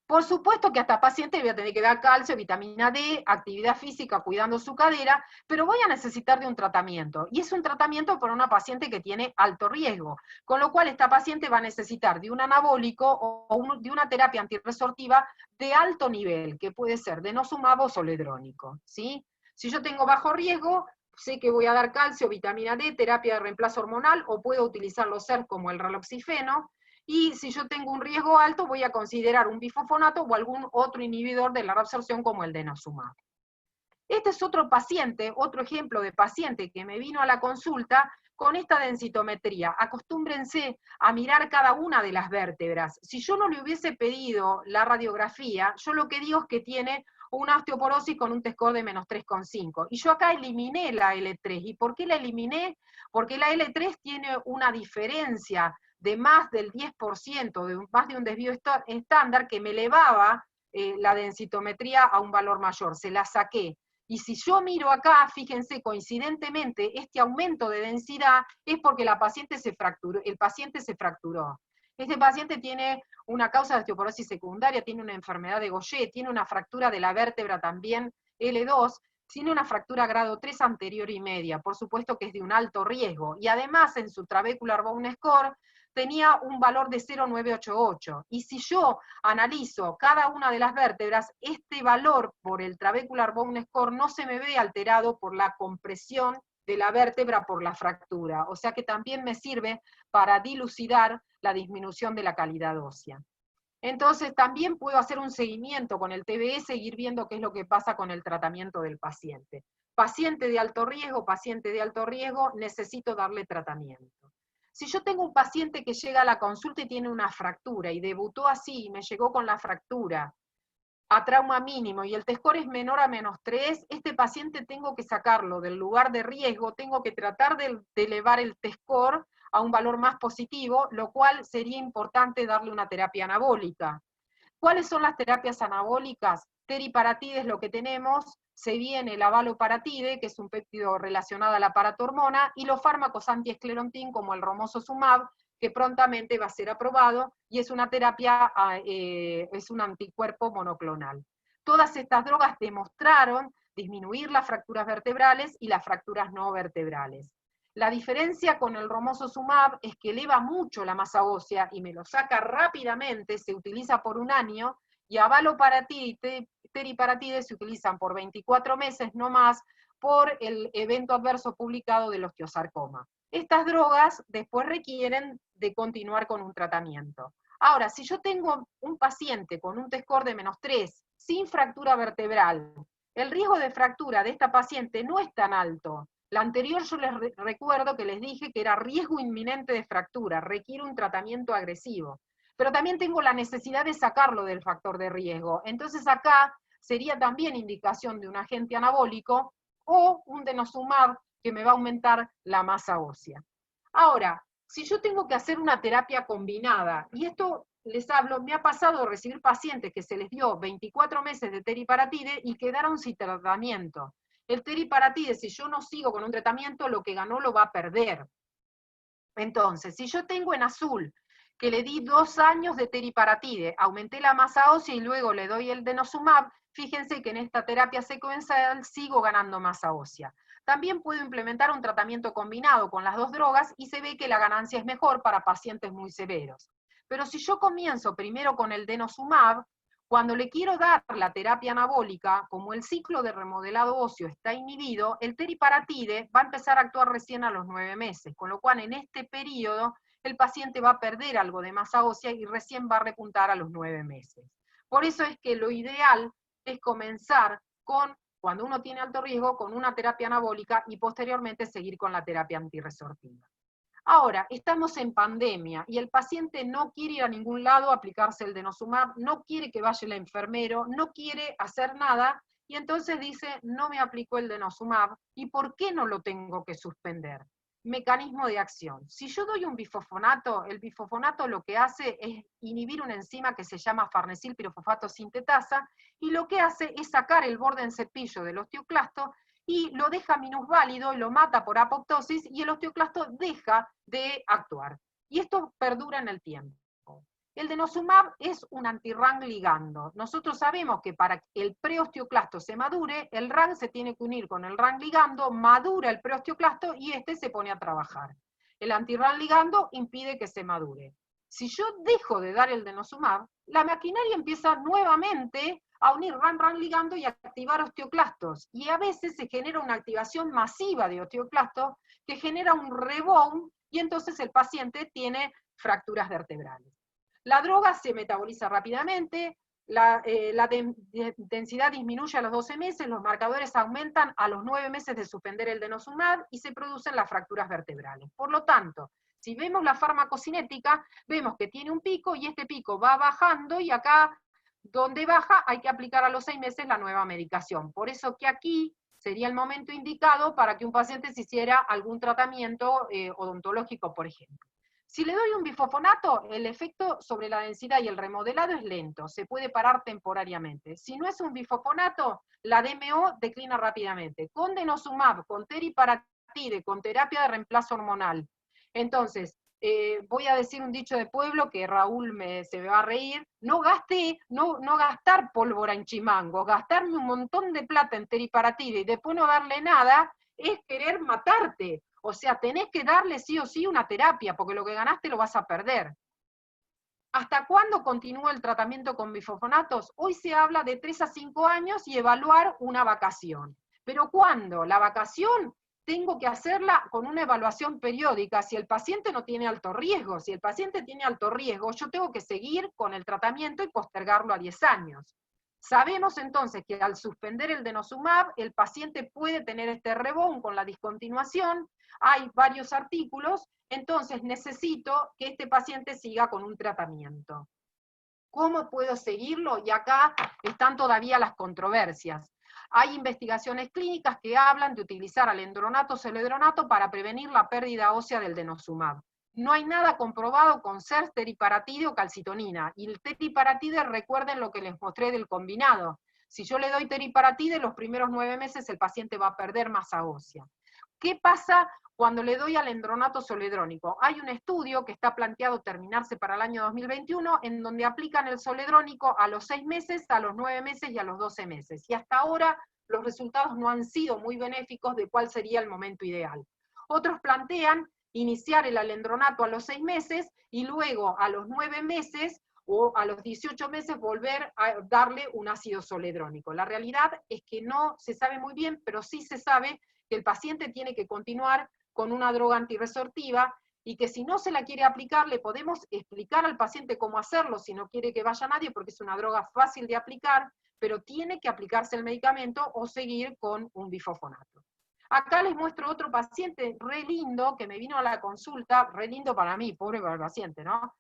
Por supuesto que a esta paciente le voy a tener que dar calcio, vitamina D, actividad física, cuidando su cadera, pero voy a necesitar de un tratamiento, y es un tratamiento para una paciente que tiene alto riesgo, con lo cual esta paciente va a necesitar de un anabólico o de una terapia antirresortiva de alto nivel, que puede ser denosumab o zoledrónico, ¿sí? Si yo tengo bajo riesgo, sé que voy a dar calcio, vitamina D, terapia de reemplazo hormonal, o puedo utilizar los SERM como el raloxifeno. Y si yo tengo un riesgo alto, voy a considerar un bifosfonato o algún otro inhibidor de la reabsorción como el denosumab. Este es otro paciente, otro ejemplo de paciente que me vino a la consulta con esta densitometría. Acostúmbrense a mirar cada una de las vértebras. Si yo no le hubiese pedido la radiografía, yo lo que digo es que tiene una osteoporosis con un T-score de menos 3,5. Y yo acá eliminé la L3. ¿Y por qué la eliminé? Porque la L3 tiene una diferencia de más del 10%, de más de un desvío estándar, que me elevaba la densitometría a un valor mayor. Se la saqué. Y si yo miro acá, fíjense, coincidentemente, este aumento de densidad es porque el paciente se fracturó. Este paciente tiene una causa de osteoporosis secundaria, tiene una enfermedad de Gaucher, tiene una fractura de la vértebra también L2, tiene una fractura grado 3 anterior y media, por supuesto que es de un alto riesgo, y además en su trabecular bone score tenía un valor de 0,988, y si yo analizo cada una de las vértebras, este valor por el trabecular bone score no se me ve alterado por la compresión de la vértebra por la fractura, o sea que también me sirve para dilucidar la disminución de la calidad ósea. Entonces también puedo hacer un seguimiento con el TBS, seguir viendo qué es lo que pasa con el tratamiento del paciente. Paciente de alto riesgo, necesito darle tratamiento. Si yo tengo un paciente que llega a la consulta y tiene una fractura, y debutó así, me llegó con la fractura, a trauma mínimo, y el T-score es menor a menos 3, este paciente tengo que sacarlo del lugar de riesgo, tengo que tratar de elevar el T-score a un valor más positivo, lo cual sería importante darle una terapia anabólica. ¿Cuáles son las terapias anabólicas? Teriparatide es lo que tenemos, se viene el abaloparatide, que es un péptido relacionado a la paratormona, y los fármacos antiesclerotin como el romosozumab, que prontamente va a ser aprobado, y es una terapia, es un anticuerpo monoclonal. Todas estas drogas demostraron disminuir las fracturas vertebrales y las fracturas no vertebrales. La diferencia con el romosozumab es que eleva mucho la masa ósea y me lo saca rápidamente, se utiliza por un año, y abaloparatide y teriparatide se utilizan por 24 meses no más por el evento adverso publicado del osteosarcoma. Estas drogas después requieren de continuar con un tratamiento. Ahora, si yo tengo un paciente con un T-score de menos 3, sin fractura vertebral, el riesgo de fractura de esta paciente no es tan alto. La anterior yo les recuerdo que les dije que era riesgo inminente de fractura, requiere un tratamiento agresivo. pero también tengo la necesidad de sacarlo del factor de riesgo. Entonces acá sería también indicación de un agente anabólico o un denosumab que me va a aumentar la masa ósea. Ahora, si yo tengo que hacer una terapia combinada, y esto les hablo, me ha pasado recibir pacientes que se les dio 24 meses de teriparatide y quedaron sin tratamiento. El teriparatide, si yo no sigo con un tratamiento, lo que ganó lo va a perder. Entonces, si yo tengo en azul que le di 2 años de teriparatide, aumenté la masa ósea y luego le doy el denosumab, fíjense que en esta terapia secuencial sigo ganando masa ósea. También puedo implementar un tratamiento combinado con las dos drogas y se ve que la ganancia es mejor para pacientes muy severos. Pero si yo comienzo primero con el denosumab, cuando le quiero dar la terapia anabólica, como el ciclo de remodelado óseo está inhibido, el teriparatide va a empezar a actuar recién a los 9 meses, con lo cual en este periodo el paciente va a perder algo de masa ósea y recién va a repuntar a los 9 meses. Por eso es que lo ideal es comenzar con, cuando uno tiene alto riesgo, con una terapia anabólica y posteriormente seguir con la terapia antirresortiva. Ahora, estamos en pandemia y el paciente no quiere ir a ningún lado a aplicarse el denosumab, no quiere que vaya el enfermero, no quiere hacer nada, y entonces dice, no me aplicó el denosumab, ¿y por qué no lo tengo que suspender? Mecanismo de acción. Si yo doy un bifosfonato, el bifosfonato lo que hace es inhibir una enzima que se llama farnesil pirofosfato sintetasa, y lo que hace es sacar el borde en cepillo del osteoclasto y lo deja minusválido y lo mata por apoptosis y el osteoclasto deja de actuar. Y esto perdura en el tiempo. El denosumab es un anti-RAN ligando. Nosotros sabemos que para que el preosteoclasto se madure, el RAN se tiene que unir con el RAN ligando, madura el preosteoclasto y este se pone a trabajar. El anti-RAN ligando impide que se madure. Si yo dejo de dar el denosumab, la maquinaria empieza nuevamente a unir RAN ligando y a activar osteoclastos. Y a veces se genera una activación masiva de osteoclastos que genera un rebound y entonces el paciente tiene fracturas vertebrales. La droga se metaboliza rápidamente, la densidad disminuye a los 12 meses, los marcadores aumentan a los 9 meses de suspender el denosumab y se producen las fracturas vertebrales. Por lo tanto, si vemos la farmacocinética, vemos que tiene un pico y este pico va bajando y acá donde baja hay que aplicar a los 6 meses la nueva medicación. Por eso que aquí sería el momento indicado para que un paciente se hiciera algún tratamiento odontológico, por ejemplo. Si le doy un bifosfonato, el efecto sobre la densidad y el remodelado es lento, se puede parar temporariamente. Si no es un bifosfonato, la DMO declina rápidamente. Con denosumab, con teriparatide, con terapia de reemplazo hormonal. Entonces, voy a decir un dicho de pueblo que Raúl se me va a reír, no gastar pólvora en chimangos, gastarme un montón de plata en teriparatide y después no darle nada, es querer matarte. O sea, tenés que darle sí o sí una terapia, porque lo que ganaste lo vas a perder. ¿Hasta cuándo continúa el tratamiento con bifosfonatos? Hoy se habla de 3 a 5 años y evaluar una vacación. ¿Pero cuándo? La vacación tengo que hacerla con una evaluación periódica si el paciente no tiene alto riesgo. Si el paciente tiene alto riesgo, yo tengo que seguir con el tratamiento y postergarlo a 10 años. Sabemos entonces que al suspender el denosumab, el paciente puede tener este rebound con la discontinuación. Hay varios artículos, entonces necesito que este paciente siga con un tratamiento. ¿Cómo puedo seguirlo? Y acá están todavía las controversias. Hay investigaciones clínicas que hablan de utilizar alendronato o zoledronato para prevenir la pérdida ósea del denosumab. No hay nada comprobado con SERS, teriparatide o calcitonina. Y el teriparatide, recuerden lo que les mostré del combinado. Si yo le doy teriparatide, los primeros 9 meses el paciente va a perder masa ósea. ¿Qué pasa cuando le doy alendronato zoledrónico? Hay un estudio que está planteado terminarse para el año 2021, en donde aplican el zoledrónico a los 6 meses, a los 9 meses y a los 12 meses. Y hasta ahora los resultados no han sido muy benéficos de cuál sería el momento ideal. Otros plantean iniciar el alendronato a los 6 meses y luego a los 9 meses o a los 18 meses volver a darle un ácido zoledrónico. La realidad es que no se sabe muy bien, pero sí se sabe que el paciente tiene que continuar con una droga antirresortiva y que si no se la quiere aplicar, le podemos explicar al paciente cómo hacerlo si no quiere que vaya nadie, porque es una droga fácil de aplicar, pero tiene que aplicarse el medicamento o seguir con un bifosfonato. Acá les muestro otro paciente re lindo que me vino a la consulta, re lindo para mí, pobre para el paciente, ¿no?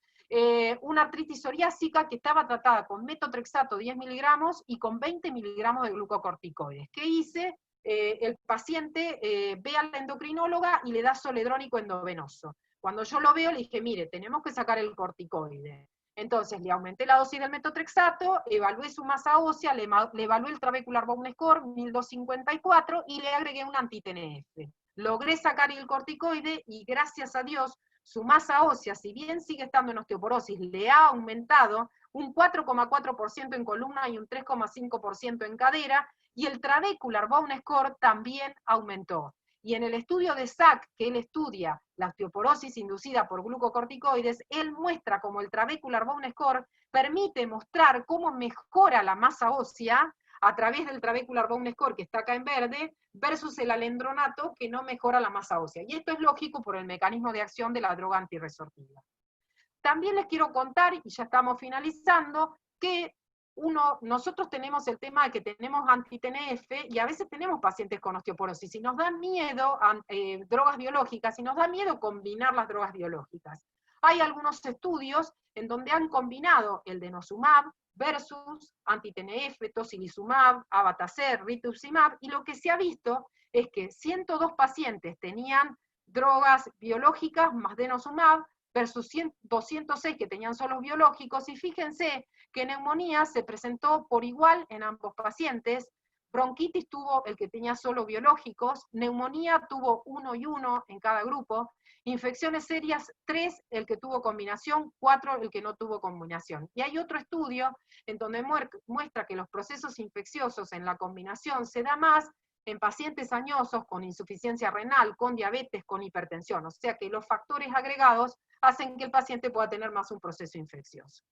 una artritis psoriásica que estaba tratada con metotrexato 10 miligramos y con 20 miligramos de glucocorticoides. ¿Qué hice? El paciente ve a la endocrinóloga y le da zoledrónico endovenoso. Cuando yo lo veo, le dije, mire, tenemos que sacar el corticoide. Entonces le aumenté la dosis del metotrexato, evalué su masa ósea, le evalué el trabecular bone score, 1254, y le agregué un anti-TNF. Logré sacar el corticoide y gracias a Dios, su masa ósea, si bien sigue estando en osteoporosis, le ha aumentado un 4,4% en columna y un 3,5% en cadera, y el trabecular bone score también aumentó. Y en el estudio de SAC, que él estudia la osteoporosis inducida por glucocorticoides, él muestra cómo el trabecular bone score permite mostrar cómo mejora la masa ósea a través del trabecular bone score, que está acá en verde, versus el alendronato, que no mejora la masa ósea. Y esto es lógico por el mecanismo de acción de la droga antirresortiva. También les quiero contar, y ya estamos finalizando, que nosotros tenemos el tema de que tenemos anti-TNF y a veces tenemos pacientes con osteoporosis y nos da miedo drogas biológicas y nos da miedo combinar las drogas biológicas. Hay algunos estudios en donde han combinado el denosumab versus anti-TNF, tocilizumab, abatacer, rituximab, y lo que se ha visto es que 102 pacientes tenían drogas biológicas más denosumab versus 206 que tenían solo biológicos, y fíjense que neumonía se presentó por igual en ambos pacientes, bronquitis tuvo el que tenía solo biológicos, neumonía tuvo 1 y 1 en cada grupo, infecciones serias 3 el que tuvo combinación, 4 el que no tuvo combinación. Y hay otro estudio en donde muestra que los procesos infecciosos en la combinación se da más en pacientes añosos con insuficiencia renal, con diabetes, con hipertensión, o sea que los factores agregados hacen que el paciente pueda tener más un proceso infeccioso.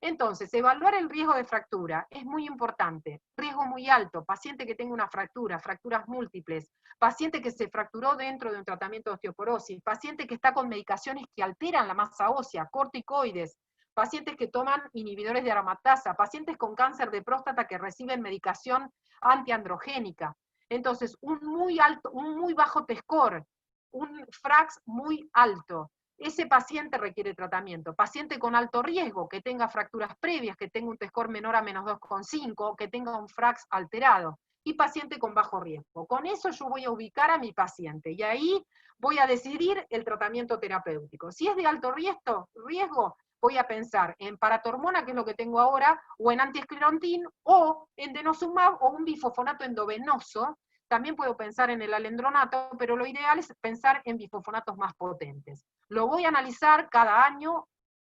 Entonces, evaluar el riesgo de fractura es muy importante. Riesgo muy alto, paciente que tenga una fractura, fracturas múltiples, paciente que se fracturó dentro de un tratamiento de osteoporosis, paciente que está con medicaciones que alteran la masa ósea, corticoides, pacientes que toman inhibidores de aromatasa, pacientes con cáncer de próstata que reciben medicación antiandrogénica. Entonces, un muy bajo T-score, un FRAX muy alto. Ese paciente requiere tratamiento. Paciente con alto riesgo, que tenga fracturas previas, que tenga un T-score menor a menos 2,5, que tenga un FRAX alterado. Y paciente con bajo riesgo. Con eso yo voy a ubicar a mi paciente y ahí voy a decidir el tratamiento terapéutico. Si es de alto riesgo, voy a pensar en paratormona, que es lo que tengo ahora, o en antiesclerotin, o en denosumab, o un bifosfonato endovenoso. También puedo pensar en el alendronato, pero lo ideal es pensar en bifosfonatos más potentes. Lo voy a analizar cada año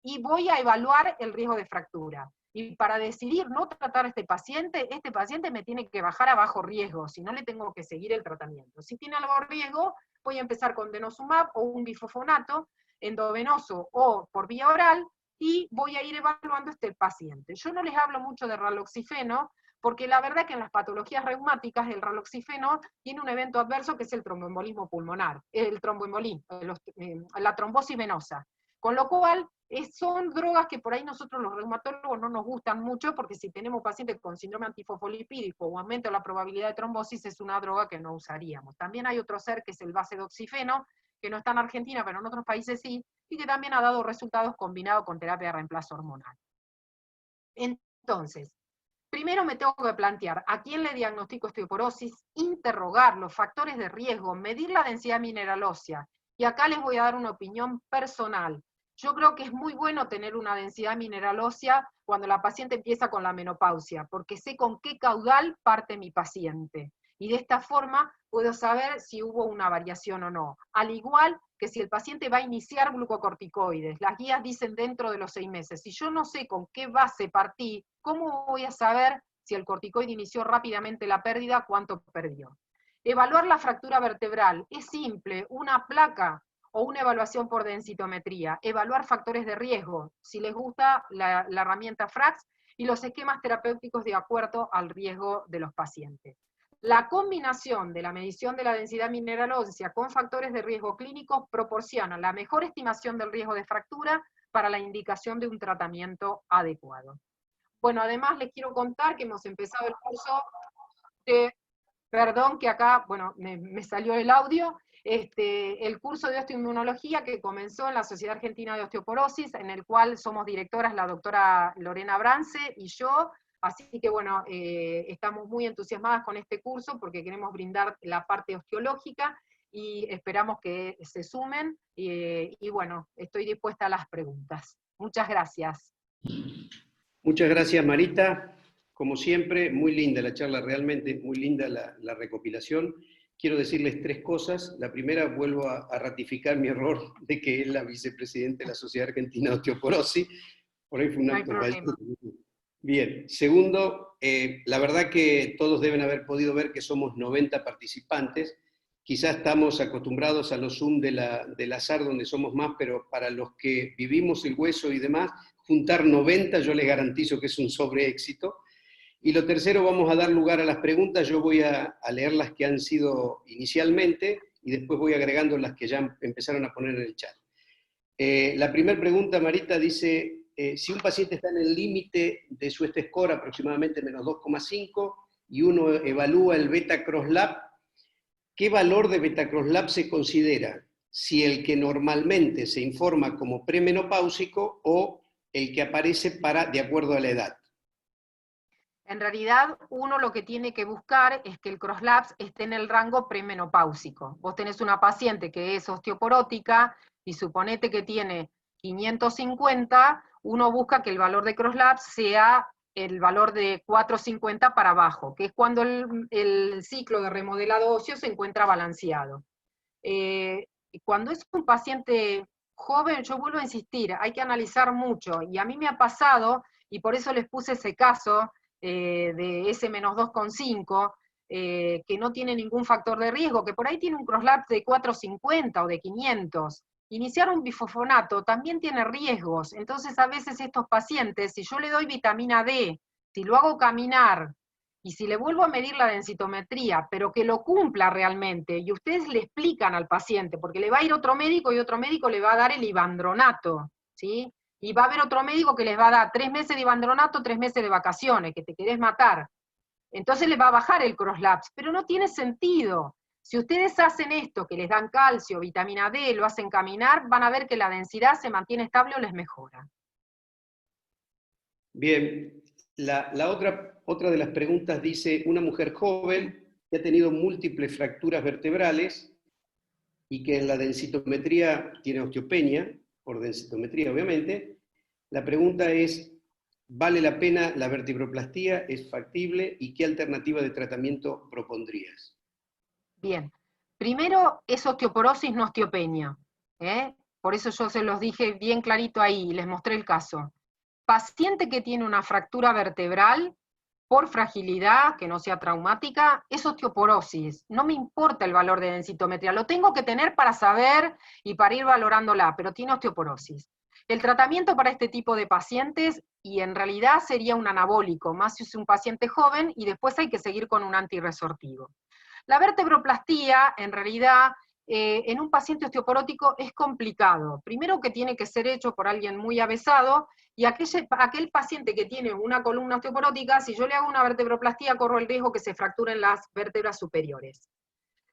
y voy a evaluar el riesgo de fractura. Y para decidir no tratar a este paciente me tiene que bajar a bajo riesgo, si no le tengo que seguir el tratamiento. Si tiene algo riesgo, voy a empezar con denosumab o un bifosfonato endovenoso o por vía oral, y voy a ir evaluando este paciente. Yo no les hablo mucho de raloxifeno, porque la verdad que en las patologías reumáticas el raloxifeno tiene un evento adverso que es el tromboembolismo pulmonar, la trombosis venosa. Con lo cual, son drogas que por ahí nosotros los reumatólogos no nos gustan mucho, porque si tenemos pacientes con síndrome antifosfolipídico o aumento la probabilidad de trombosis, es una droga que no usaríamos. También hay otro SER que es el basedoxifeno, que no está en Argentina, pero en otros países sí, y que también ha dado resultados combinados con terapia de reemplazo hormonal. Entonces, primero me tengo que plantear a quién le diagnostico osteoporosis, interrogar los factores de riesgo, medir la densidad mineral ósea. Y acá les voy a dar una opinión personal. Yo creo que es muy bueno tener una densidad mineral ósea cuando la paciente empieza con la menopausia, porque sé con qué caudal parte mi paciente. Y de esta forma puedo saber si hubo una variación o no. Al igual que si el paciente va a iniciar glucocorticoides, las guías dicen dentro de los 6 meses. Si yo no sé con qué base partí, ¿cómo voy a saber si el corticoide inició rápidamente la pérdida, cuánto perdió? Evaluar la fractura vertebral es simple, una placa o una evaluación por densitometría. Evaluar factores de riesgo, si les gusta la herramienta FRAX, y los esquemas terapéuticos de acuerdo al riesgo de los pacientes. La combinación de la medición de la densidad mineral ósea con factores de riesgo clínicos proporciona la mejor estimación del riesgo de fractura para la indicación de un tratamiento adecuado. Bueno, además les quiero contar que hemos empezado el curso de Perdón que acá, bueno, me salió el audio. El curso de osteoinmunología que comenzó en la Sociedad Argentina de Osteoporosis, en el cual somos directoras la doctora Lorena Brance y yo, así que bueno, estamos muy entusiasmadas con este curso porque queremos brindar la parte osteológica y esperamos que se sumen, y bueno, estoy dispuesta a las preguntas. Muchas gracias. Muchas gracias, Marita. Como siempre, muy linda la charla, realmente muy linda la recopilación. Quiero decirles tres cosas. La primera, vuelvo a ratificar mi error de que es la vicepresidenta de la Sociedad Argentina de Osteoporosis. Por ahí fue un No hay acto problema. fallido. Bien. Segundo, la verdad que todos deben haber podido ver que somos 90 participantes. Quizás estamos acostumbrados a los Zoom del azar donde somos más, pero para los que vivimos el hueso y demás, juntar 90 yo les garantizo que es un sobreéxito. Y lo tercero, vamos a dar lugar a las preguntas. Yo voy a leer las que han sido inicialmente y después voy agregando las que ya empezaron a poner en el chat. La primera pregunta, Marita, dice, si un paciente está en el límite de su score, aproximadamente menos 2,5, y uno evalúa el beta-crosslab, ¿qué valor de beta-crosslab se considera? Si el que normalmente se informa como premenopáusico o el que aparece de acuerdo a la edad. En realidad, uno lo que tiene que buscar es que el crosslapse esté en el rango premenopáusico. Vos tenés una paciente que es osteoporótica y suponete que tiene 550, uno busca que el valor de crosslapse sea el valor de 450 para abajo, que es cuando el ciclo de remodelado óseo se encuentra balanceado. Cuando es un paciente joven, yo vuelvo a insistir, hay que analizar mucho, y a mí me ha pasado, y por eso les puse ese caso, de ese menos 2,5, que no tiene ningún factor de riesgo, que por ahí tiene un crosslapse de 450 o de 500. Iniciar un bifosfonato también tiene riesgos, entonces a veces estos pacientes, si yo le doy vitamina D, si lo hago caminar, y si le vuelvo a medir la densitometría, pero que lo cumpla realmente, y ustedes le explican al paciente, porque le va a ir otro médico y otro médico le va a dar el ivandronato, ¿sí? Y va a haber otro médico que les va a dar 3 meses de ivandronato, 3 meses de vacaciones, que te querés matar. Entonces les va a bajar el crosslapse, pero no tiene sentido. Si ustedes hacen esto, que les dan calcio, vitamina D, lo hacen caminar, van a ver que la densidad se mantiene estable o les mejora. Bien, otra de las preguntas dice, una mujer joven que ha tenido múltiples fracturas vertebrales y que en la densitometría tiene osteopenia, por densitometría obviamente, la pregunta es, ¿vale la pena la vertebroplastía? ¿Es factible? ¿Y qué alternativa de tratamiento propondrías? Bien, primero es osteoporosis, no osteopenia, ¿eh? Por eso yo se los dije bien clarito ahí, les mostré el caso. Paciente que tiene una fractura vertebral, por fragilidad, que no sea traumática, es osteoporosis. No me importa el valor de densitometría, lo tengo que tener para saber y para ir valorándola, pero tiene osteoporosis. El tratamiento para este tipo de pacientes, y en realidad sería un anabólico, más si es un paciente joven, y después hay que seguir con un antirresortivo. La vertebroplastía, en realidad, en un paciente osteoporótico es complicado. Primero que tiene que ser hecho por alguien muy avesado, y aquel paciente que tiene una columna osteoporótica, si yo le hago una vertebroplastía, corro el riesgo que se fracturen las vértebras superiores.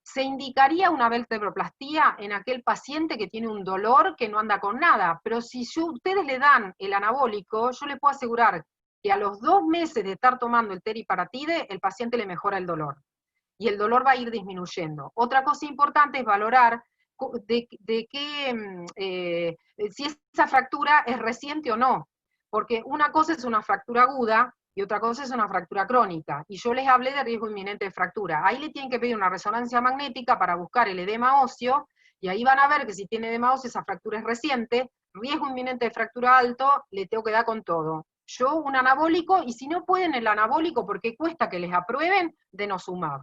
Se indicaría una vertebroplastía en aquel paciente que tiene un dolor que no anda con nada, pero si ustedes le dan el anabólico, yo les puedo asegurar que a los 2 meses de estar tomando el teriparatide, el paciente le mejora el dolor y el dolor va a ir disminuyendo. Otra cosa importante es valorar si esa fractura es reciente o no, porque una cosa es una fractura aguda y otra cosa es una fractura crónica, y yo les hablé de riesgo inminente de fractura. Ahí le tienen que pedir una resonancia magnética para buscar el edema óseo, y ahí van a ver que si tiene edema óseo esa fractura es reciente, riesgo inminente de fractura alto, le tengo que dar con todo. Yo un anabólico, y si no pueden el anabólico porque cuesta que les aprueben, denosumab.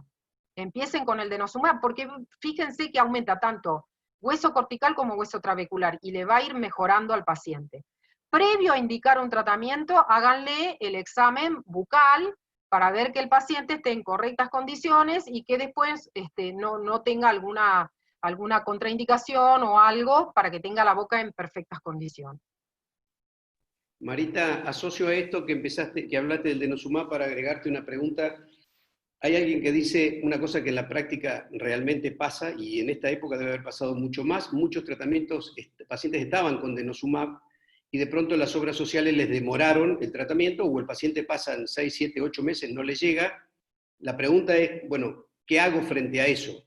Empiecen con el denosumab, porque fíjense que aumenta tanto hueso cortical como hueso trabecular, y le va a ir mejorando al paciente. Previo a indicar un tratamiento, háganle el examen bucal para ver que el paciente esté en correctas condiciones y que después no tenga alguna contraindicación o algo para que tenga la boca en perfectas condiciones. Marita, asocio a esto que hablaste del denosumab para agregarte una pregunta Hay alguien que dice una cosa que en la práctica realmente pasa, y en esta época debe haber pasado mucho más. Muchos tratamientos, pacientes estaban con denosumab, y de pronto las obras sociales les demoraron el tratamiento, o el paciente pasa en 6, 7, 8 meses, no le llega. La pregunta es, bueno, ¿qué hago frente a eso?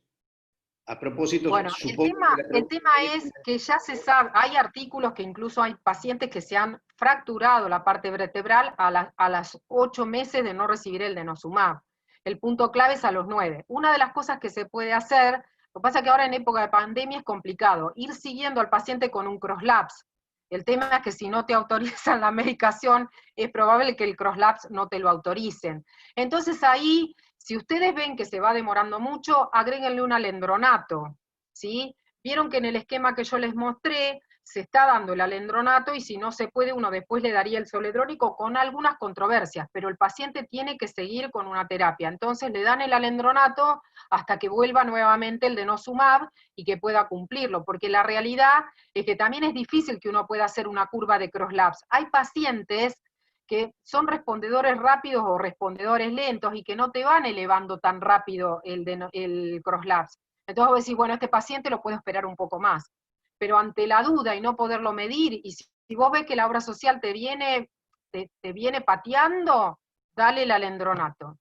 A propósito, Bueno, supongo que la el pregunta tema es que ya se sabe, hay artículos que incluso hay pacientes que se han fracturado la parte vertebral a las 8 meses de no recibir el denosumab. El punto clave es a los 9. Una de las cosas que se puede hacer, lo que pasa es que ahora en época de pandemia es complicado, ir siguiendo al paciente con un crosslapse. El tema es que si no te autorizan la medicación, es probable que el crosslapse no te lo autoricen. Entonces ahí, si ustedes ven que se va demorando mucho, agréguenle un alendronato. ¿Sí? Vieron que en el esquema que yo les mostré se está dando el alendronato, y si no se puede, uno después le daría el zoledrónico con algunas controversias, pero el paciente tiene que seguir con una terapia. Entonces le dan el alendronato hasta que vuelva nuevamente el denosumab y que pueda cumplirlo, porque la realidad es que también es difícil que uno pueda hacer una curva de crosslapse. Hay pacientes que son respondedores rápidos o respondedores lentos y que no te van elevando tan rápido el crosslapse. Entonces vos decís, bueno, este paciente lo puedo esperar un poco más. Pero ante la duda y no poderlo medir, y si vos ves que la obra social te viene pateando, dale el alendronato.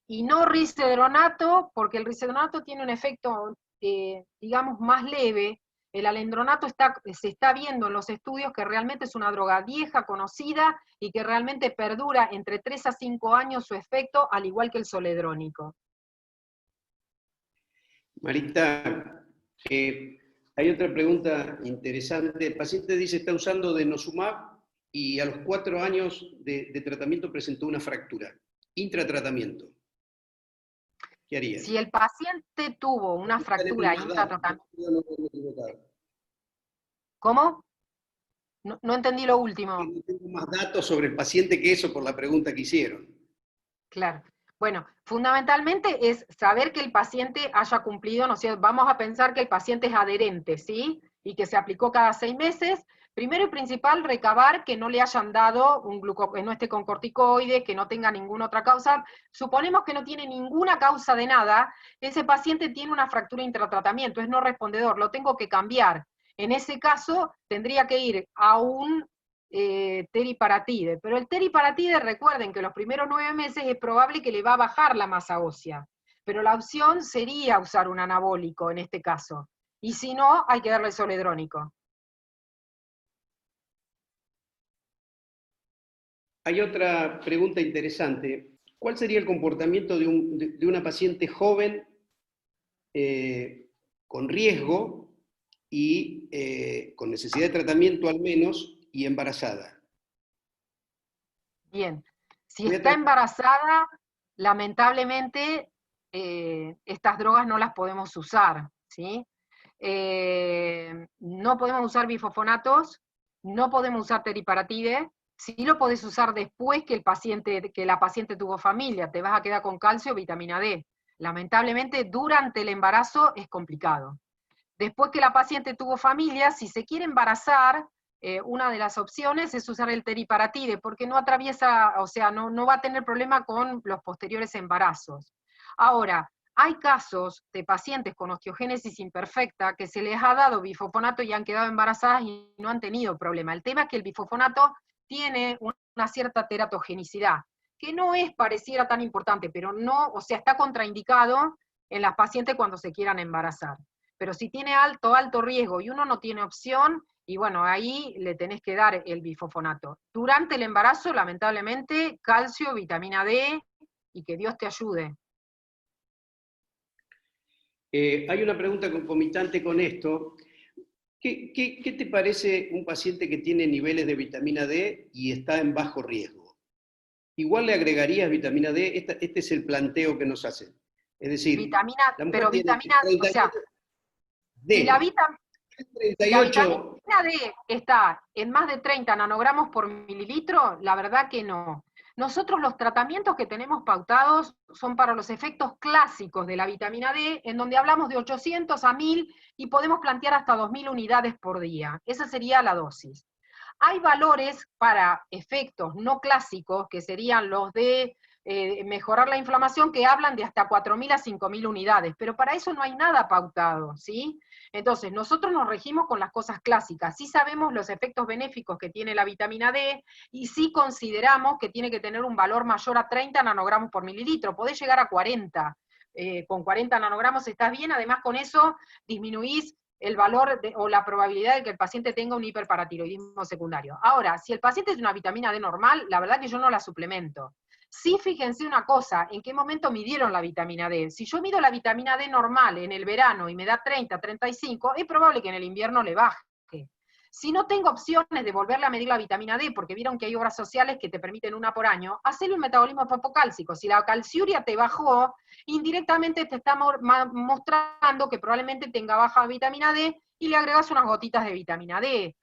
Y no risedronato, porque el risedronato tiene un efecto, digamos, más leve. El alendronato se está viendo en los estudios que realmente es una droga vieja, conocida, y que realmente perdura entre 3 a 5 años su efecto, al igual que el zoledrónico. Marita, hay otra pregunta interesante. El paciente dice está usando denosumab y a los 4 años de tratamiento presentó una fractura. Intratratamiento. ¿Qué harías? Si el paciente tuvo una fractura intratratamiento... ¿Cómo? No entendí lo último. No tengo más datos sobre el paciente que eso por la pregunta que hicieron. Claro. Bueno, fundamentalmente es saber que el paciente haya cumplido, ¿no es cierto? Vamos a pensar que el paciente es adherente, ¿sí? Y que se aplicó cada 6 meses. Primero y principal, recabar que no le hayan dado que no esté con corticoides, que no tenga ninguna otra causa. Suponemos que no tiene ninguna causa de nada. Ese paciente tiene una fractura intratratamiento, es no respondedor, lo tengo que cambiar. En ese caso, tendría que ir a un teriparatide, pero el teriparatide, recuerden que los primeros 9 meses es probable que le va a bajar la masa ósea, pero la opción sería usar un anabólico en este caso, y si no, hay que darle zoledrónico. Hay otra pregunta interesante. ¿Cuál sería el comportamiento de una paciente joven con riesgo y con necesidad de tratamiento al menos, y embarazada? Bien, si está embarazada, lamentablemente estas drogas no las podemos usar, ¿sí? No podemos usar bifosfonatos, no podemos usar teriparatide. Sí lo podés usar después que la paciente tuvo familia, te vas a quedar con calcio, vitamina D. Lamentablemente, durante el embarazo es complicado. Después que la paciente tuvo familia, si se quiere embarazar, una de las opciones es usar el teriparatide, porque no atraviesa, o sea, no va a tener problema con los posteriores embarazos. Ahora, hay casos de pacientes con osteogénesis imperfecta que se les ha dado bifosfonato y han quedado embarazadas y no han tenido problema. El tema es que el bifosfonato tiene una cierta teratogenicidad, que no es pareciera tan importante, pero no, o sea, está contraindicado en las pacientes cuando se quieran embarazar. Pero si tiene alto riesgo y uno no tiene opción, y bueno, ahí le tenés que dar el bifosfonato. Durante el embarazo, lamentablemente, calcio, vitamina D, y que Dios te ayude. Hay una pregunta concomitante con esto. ¿Qué te parece un paciente que tiene niveles de vitamina D y está en bajo riesgo? ¿Igual le agregarías vitamina D? Este es el planteo que nos hacen. Es decir, vitamina, la mujer pero tiene vitamina, 38 o sea, D. si la vitamina 38. D está en más de 30 nanogramos por mililitro, la verdad que no. Nosotros los tratamientos que tenemos pautados son para los efectos clásicos de la vitamina D, en donde hablamos de 800 a 1000 y podemos plantear hasta 2000 unidades por día. Esa sería la dosis. Hay valores para efectos no clásicos, que serían los de mejorar la inflamación, que hablan de hasta 4.000 a 5.000 unidades, pero para eso no hay nada pautado, ¿sí? Entonces, nosotros nos regimos con las cosas clásicas, sí sabemos los efectos benéficos que tiene la vitamina D, y sí consideramos que tiene que tener un valor mayor a 30 nanogramos por mililitro, podés llegar a 40, con 40 nanogramos estás bien, además con eso disminuís el valor o la probabilidad de que el paciente tenga un hiperparatiroidismo secundario. Ahora, si el paciente tiene una vitamina D normal, la verdad que yo no la suplemento. Sí, fíjense una cosa, ¿en qué momento midieron la vitamina D? Si yo mido la vitamina D normal en el verano y me da 30, 35, es probable que en el invierno le baje. Si no tengo opciones de volverle a medir la vitamina D, porque vieron que hay obras sociales que te permiten una por año, hacerle un metabolismo apopocálcico. Si la calciuria te bajó, indirectamente te está mostrando que probablemente tenga baja vitamina D y le agregas unas gotitas de vitamina D.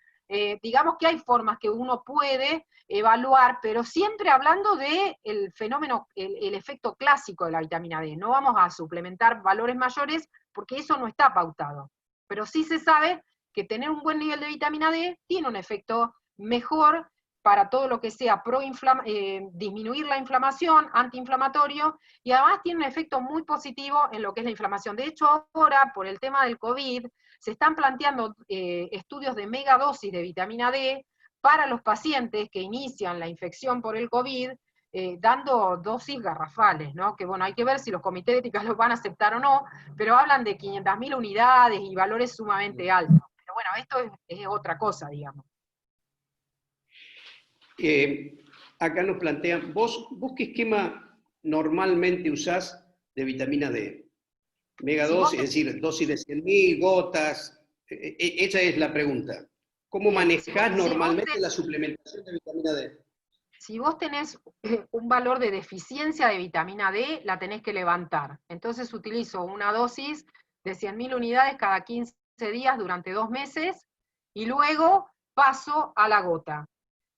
Digamos que hay formas que uno puede evaluar, pero siempre hablando del fenómeno, el efecto clásico de la vitamina D. No vamos a suplementar valores mayores porque eso no está pautado. Pero sí se sabe que tener un buen nivel de vitamina D tiene un efecto mejor para todo lo que sea disminuir la inflamación, antiinflamatorio, y además tiene un efecto muy positivo en lo que es la inflamación. De hecho, ahora, por el tema del COVID, se están planteando estudios de megadosis de vitamina D para los pacientes que inician la infección por el COVID, dando dosis garrafales, ¿no? Que bueno, hay que ver si los comités de ética los van a aceptar o no, pero hablan de 500.000 unidades y valores sumamente altos. Pero bueno, esto es otra cosa, digamos. Acá nos plantean, ¿vos qué esquema normalmente usás de vitamina D? Megadosis, es decir, dosis de 100.000 gotas, esa es la pregunta. ¿Cómo manejás normalmente la suplementación de vitamina D? Si vos tenés un valor de deficiencia de vitamina D, la tenés que levantar. Entonces utilizo una dosis de 100.000 unidades cada 15 días durante 2 meses, y luego paso a la gota.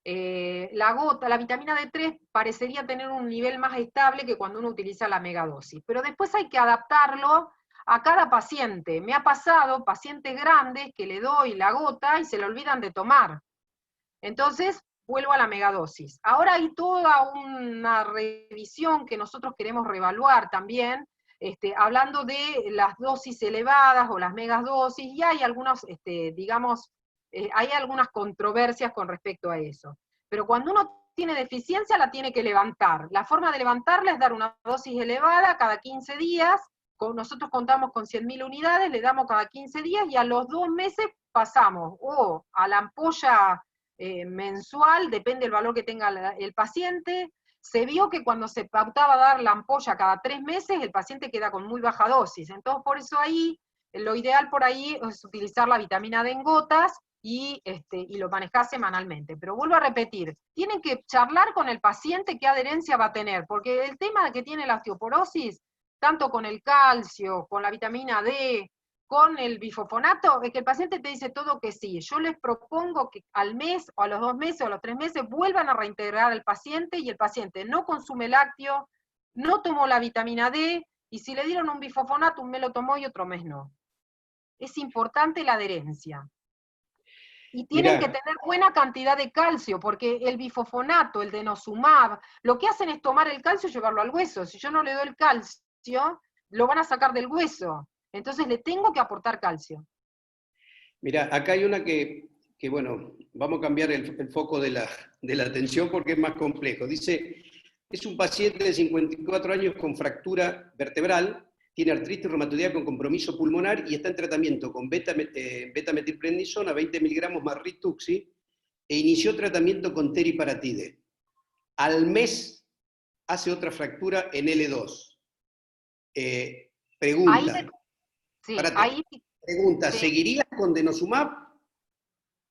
La vitamina D3 parecería tener un nivel más estable que cuando uno utiliza la megadosis, pero después hay que adaptarlo a cada paciente. Me ha pasado pacientes grandes que le doy la gota y se le olvidan de tomar. Entonces, vuelvo a la megadosis. Ahora hay toda una revisión que nosotros queremos reevaluar también, hablando de las dosis elevadas o las megadosis, y hay algunos, digamos, hay algunas controversias con respecto a eso. Pero cuando uno tiene deficiencia, la tiene que levantar. La forma de levantarla es dar una dosis elevada cada 15 días, nosotros contamos con 100.000 unidades, le damos cada 15 días, y a los 2 meses pasamos o a la ampolla mensual, depende del valor que tenga el paciente. Se vio que cuando se pautaba dar la ampolla cada 3 meses, el paciente queda con muy baja dosis. Entonces, por eso ahí, lo ideal por ahí es utilizar la vitamina D en gotas y lo manejar semanalmente. Pero vuelvo a repetir, tienen que charlar con el paciente qué adherencia va a tener, porque el tema que tiene la osteoporosis, tanto con el calcio, con la vitamina D, con el bifosfonato, es que el paciente te dice todo que sí. Yo les propongo que al mes, o a los 2 meses, o a los 3 meses, vuelvan a reintegrar al paciente, y el paciente no consume lácteo, no tomó la vitamina D, y si le dieron un bifosfonato, un mes lo tomó y otro mes no. Es importante la adherencia. Y tienen que tener buena cantidad de calcio, porque el bifosfonato, el denosumab, lo que hacen es tomar el calcio y llevarlo al hueso. Si yo no le doy el calcio, lo van a sacar del hueso. Entonces le tengo que aportar calcio. Mira, acá hay una que bueno, vamos a cambiar el foco de la atención porque es más complejo. Dice, es un paciente de 54 años con fractura vertebral, tiene artritis reumatoidea con compromiso pulmonar y está en tratamiento con beta-metilprednisona, 20 miligramos más rituxi, e inició tratamiento con teriparatide. Al mes hace otra fractura en L2. Pregunta. Pregunta, ¿seguirías con denosumab?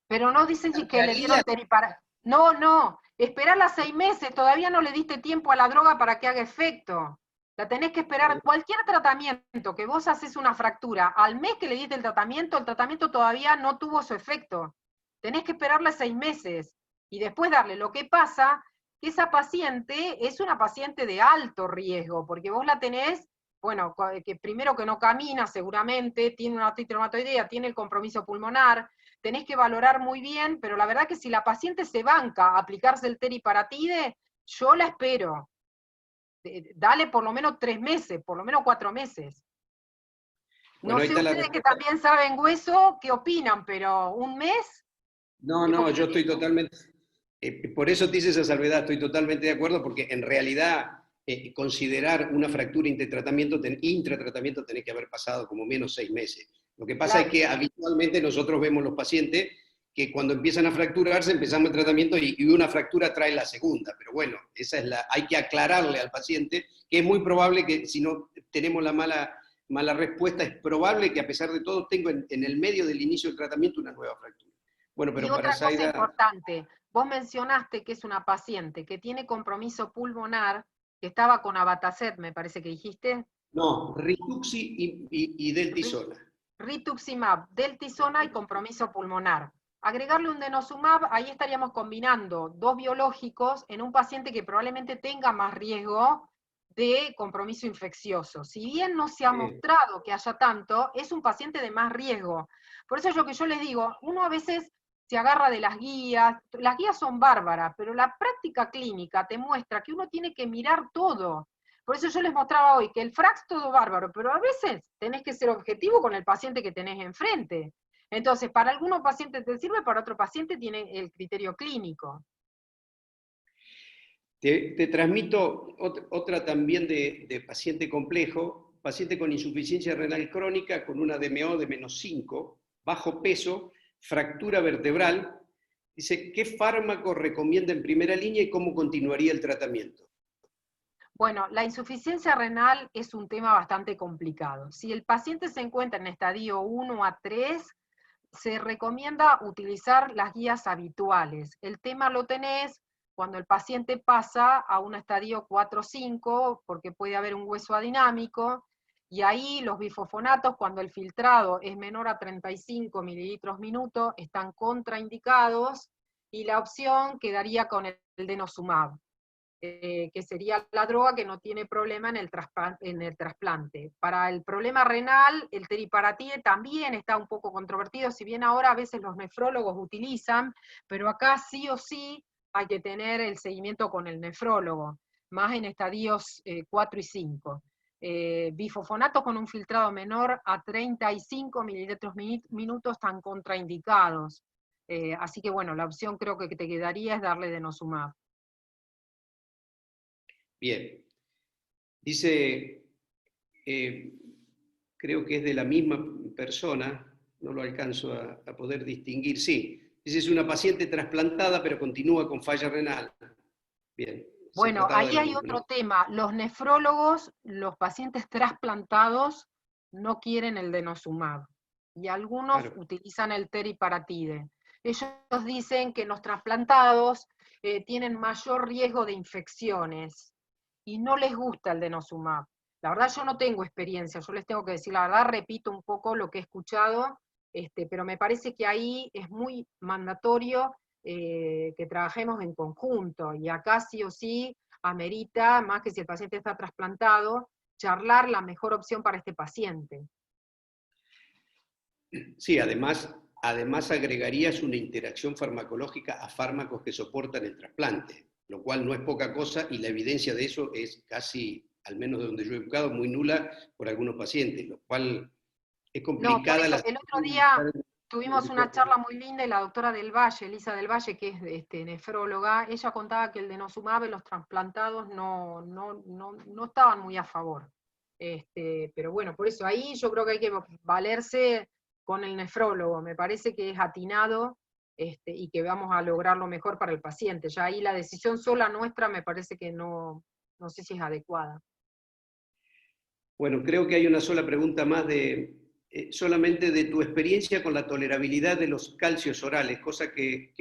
Pero no dicen que le dieron teriparatide. No, esperá las 6 meses, todavía no le diste tiempo a la droga para que haga efecto. La tenés que esperar. Cualquier tratamiento que vos haces una fractura, al mes que le diste el tratamiento todavía no tuvo su efecto. Tenés que esperarle 6 meses y después darle. Lo que pasa que esa paciente es una paciente de alto riesgo, porque vos la tenés, bueno, que primero que no camina seguramente, tiene una artritis reumatoidea, tiene el compromiso pulmonar, tenés que valorar muy bien, pero la verdad que si la paciente se banca a aplicarse el teriparatide, yo la espero. dale por lo menos 3 meses, por lo menos 4 meses. No Bueno, ahí sé está la ustedes que respuesta. también saben hueso, ¿qué opinan? Pero ¿un mes? No, Es no, yo poquitito. estoy totalmente, por eso te hice esa salvedad, estoy totalmente de acuerdo, porque en realidad considerar una fractura intratratamiento tenés que haber pasado como menos 6 meses. Lo que pasa es Claro. que habitualmente nosotros vemos los pacientes que cuando empiezan a fracturarse empezamos el tratamiento y una fractura trae la segunda, pero bueno, hay que aclararle al paciente que es muy probable que si no tenemos la mala respuesta, es probable que a pesar de todo tenga en el medio del inicio del tratamiento una nueva fractura. Bueno, Y pero para otra cosa Zaida, importante, vos mencionaste que es una paciente que tiene compromiso pulmonar, que estaba con Abatacept, me parece que dijiste. no, Rituxi y Deltisona. Rituximab, deltisona y compromiso pulmonar. Agregarle un denosumab, ahí estaríamos combinando 2 biológicos en un paciente que probablemente tenga más riesgo de compromiso infeccioso. Si bien no se ha mostrado que haya tanto, es un paciente de más riesgo. Por eso es lo que yo les digo, uno a veces se agarra de las guías son bárbaras, pero la práctica clínica te muestra que uno tiene que mirar todo. Por eso yo les mostraba hoy que el Frax todo bárbaro, pero a veces tenés que ser objetivo con el paciente que tenés enfrente. Entonces, para algunos pacientes te sirve, para otro paciente tiene el criterio clínico. Te transmito otra también de paciente complejo, paciente con insuficiencia renal crónica, con una DMO de -5, bajo peso, fractura vertebral. Dice, ¿qué fármaco recomienda en primera línea y cómo continuaría el tratamiento? Bueno, la insuficiencia renal es un tema bastante complicado. Si el paciente se encuentra en estadio 1 a 3, se recomienda utilizar las guías habituales. El tema lo tenés cuando el paciente pasa a un estadio 4 o 5, porque puede haber un hueso adinámico, y ahí los bifosfonatos, cuando el filtrado es menor a 35 mililitros minuto, están contraindicados, y la opción quedaría con el denosumab, que sería la droga que no tiene problema en el trasplante. Para el problema renal, el teriparatide también está un poco controvertido, si bien ahora a veces los nefrólogos utilizan, pero acá sí o sí hay que tener el seguimiento con el nefrólogo, más en estadios 4 y 5. Bifosfonatos con un filtrado menor a 35 mililitros minutos están contraindicados. Así que bueno, la opción creo que te quedaría es darle denosumab. Bien. Dice, creo que es de la misma persona, no lo alcanzo a poder distinguir. Sí, dice, es una paciente trasplantada, pero continúa con falla renal. Bien, se Bueno, trataba de ahí lo hay mismo, otro ¿no? tema. Los nefrólogos, los pacientes trasplantados, no quieren el denosumab. Y algunos Claro. utilizan el teriparatide. Ellos dicen que los trasplantados tienen mayor riesgo de infecciones y no les gusta el denosumab. La verdad yo no tengo experiencia, yo les tengo que decir la verdad, repito un poco lo que he escuchado, pero me parece que ahí es muy mandatorio que trabajemos en conjunto, y acá sí o sí amerita, más que si el paciente está trasplantado, charlar la mejor opción para este paciente. Sí, además agregarías una interacción farmacológica a fármacos que soportan el trasplante, lo cual no es poca cosa y la evidencia de eso es casi, al menos de donde yo he buscado, muy nula por algunos pacientes, lo cual es No, por complicada eso, la el otro situación de estar día tuvimos una charla muy linda y la doctora del Valle, Elisa del Valle, que es nefróloga, ella contaba que el denosumab en los trasplantados no estaban muy a favor. Pero bueno, por eso ahí yo creo que hay que valerse con el nefrólogo, me parece que es atinado, y que vamos a lograr lo mejor para el paciente. Ya ahí la decisión sola nuestra me parece que no sé si es adecuada. Bueno, creo que hay una sola pregunta más solamente de tu experiencia con la tolerabilidad de los calcios orales, cosa que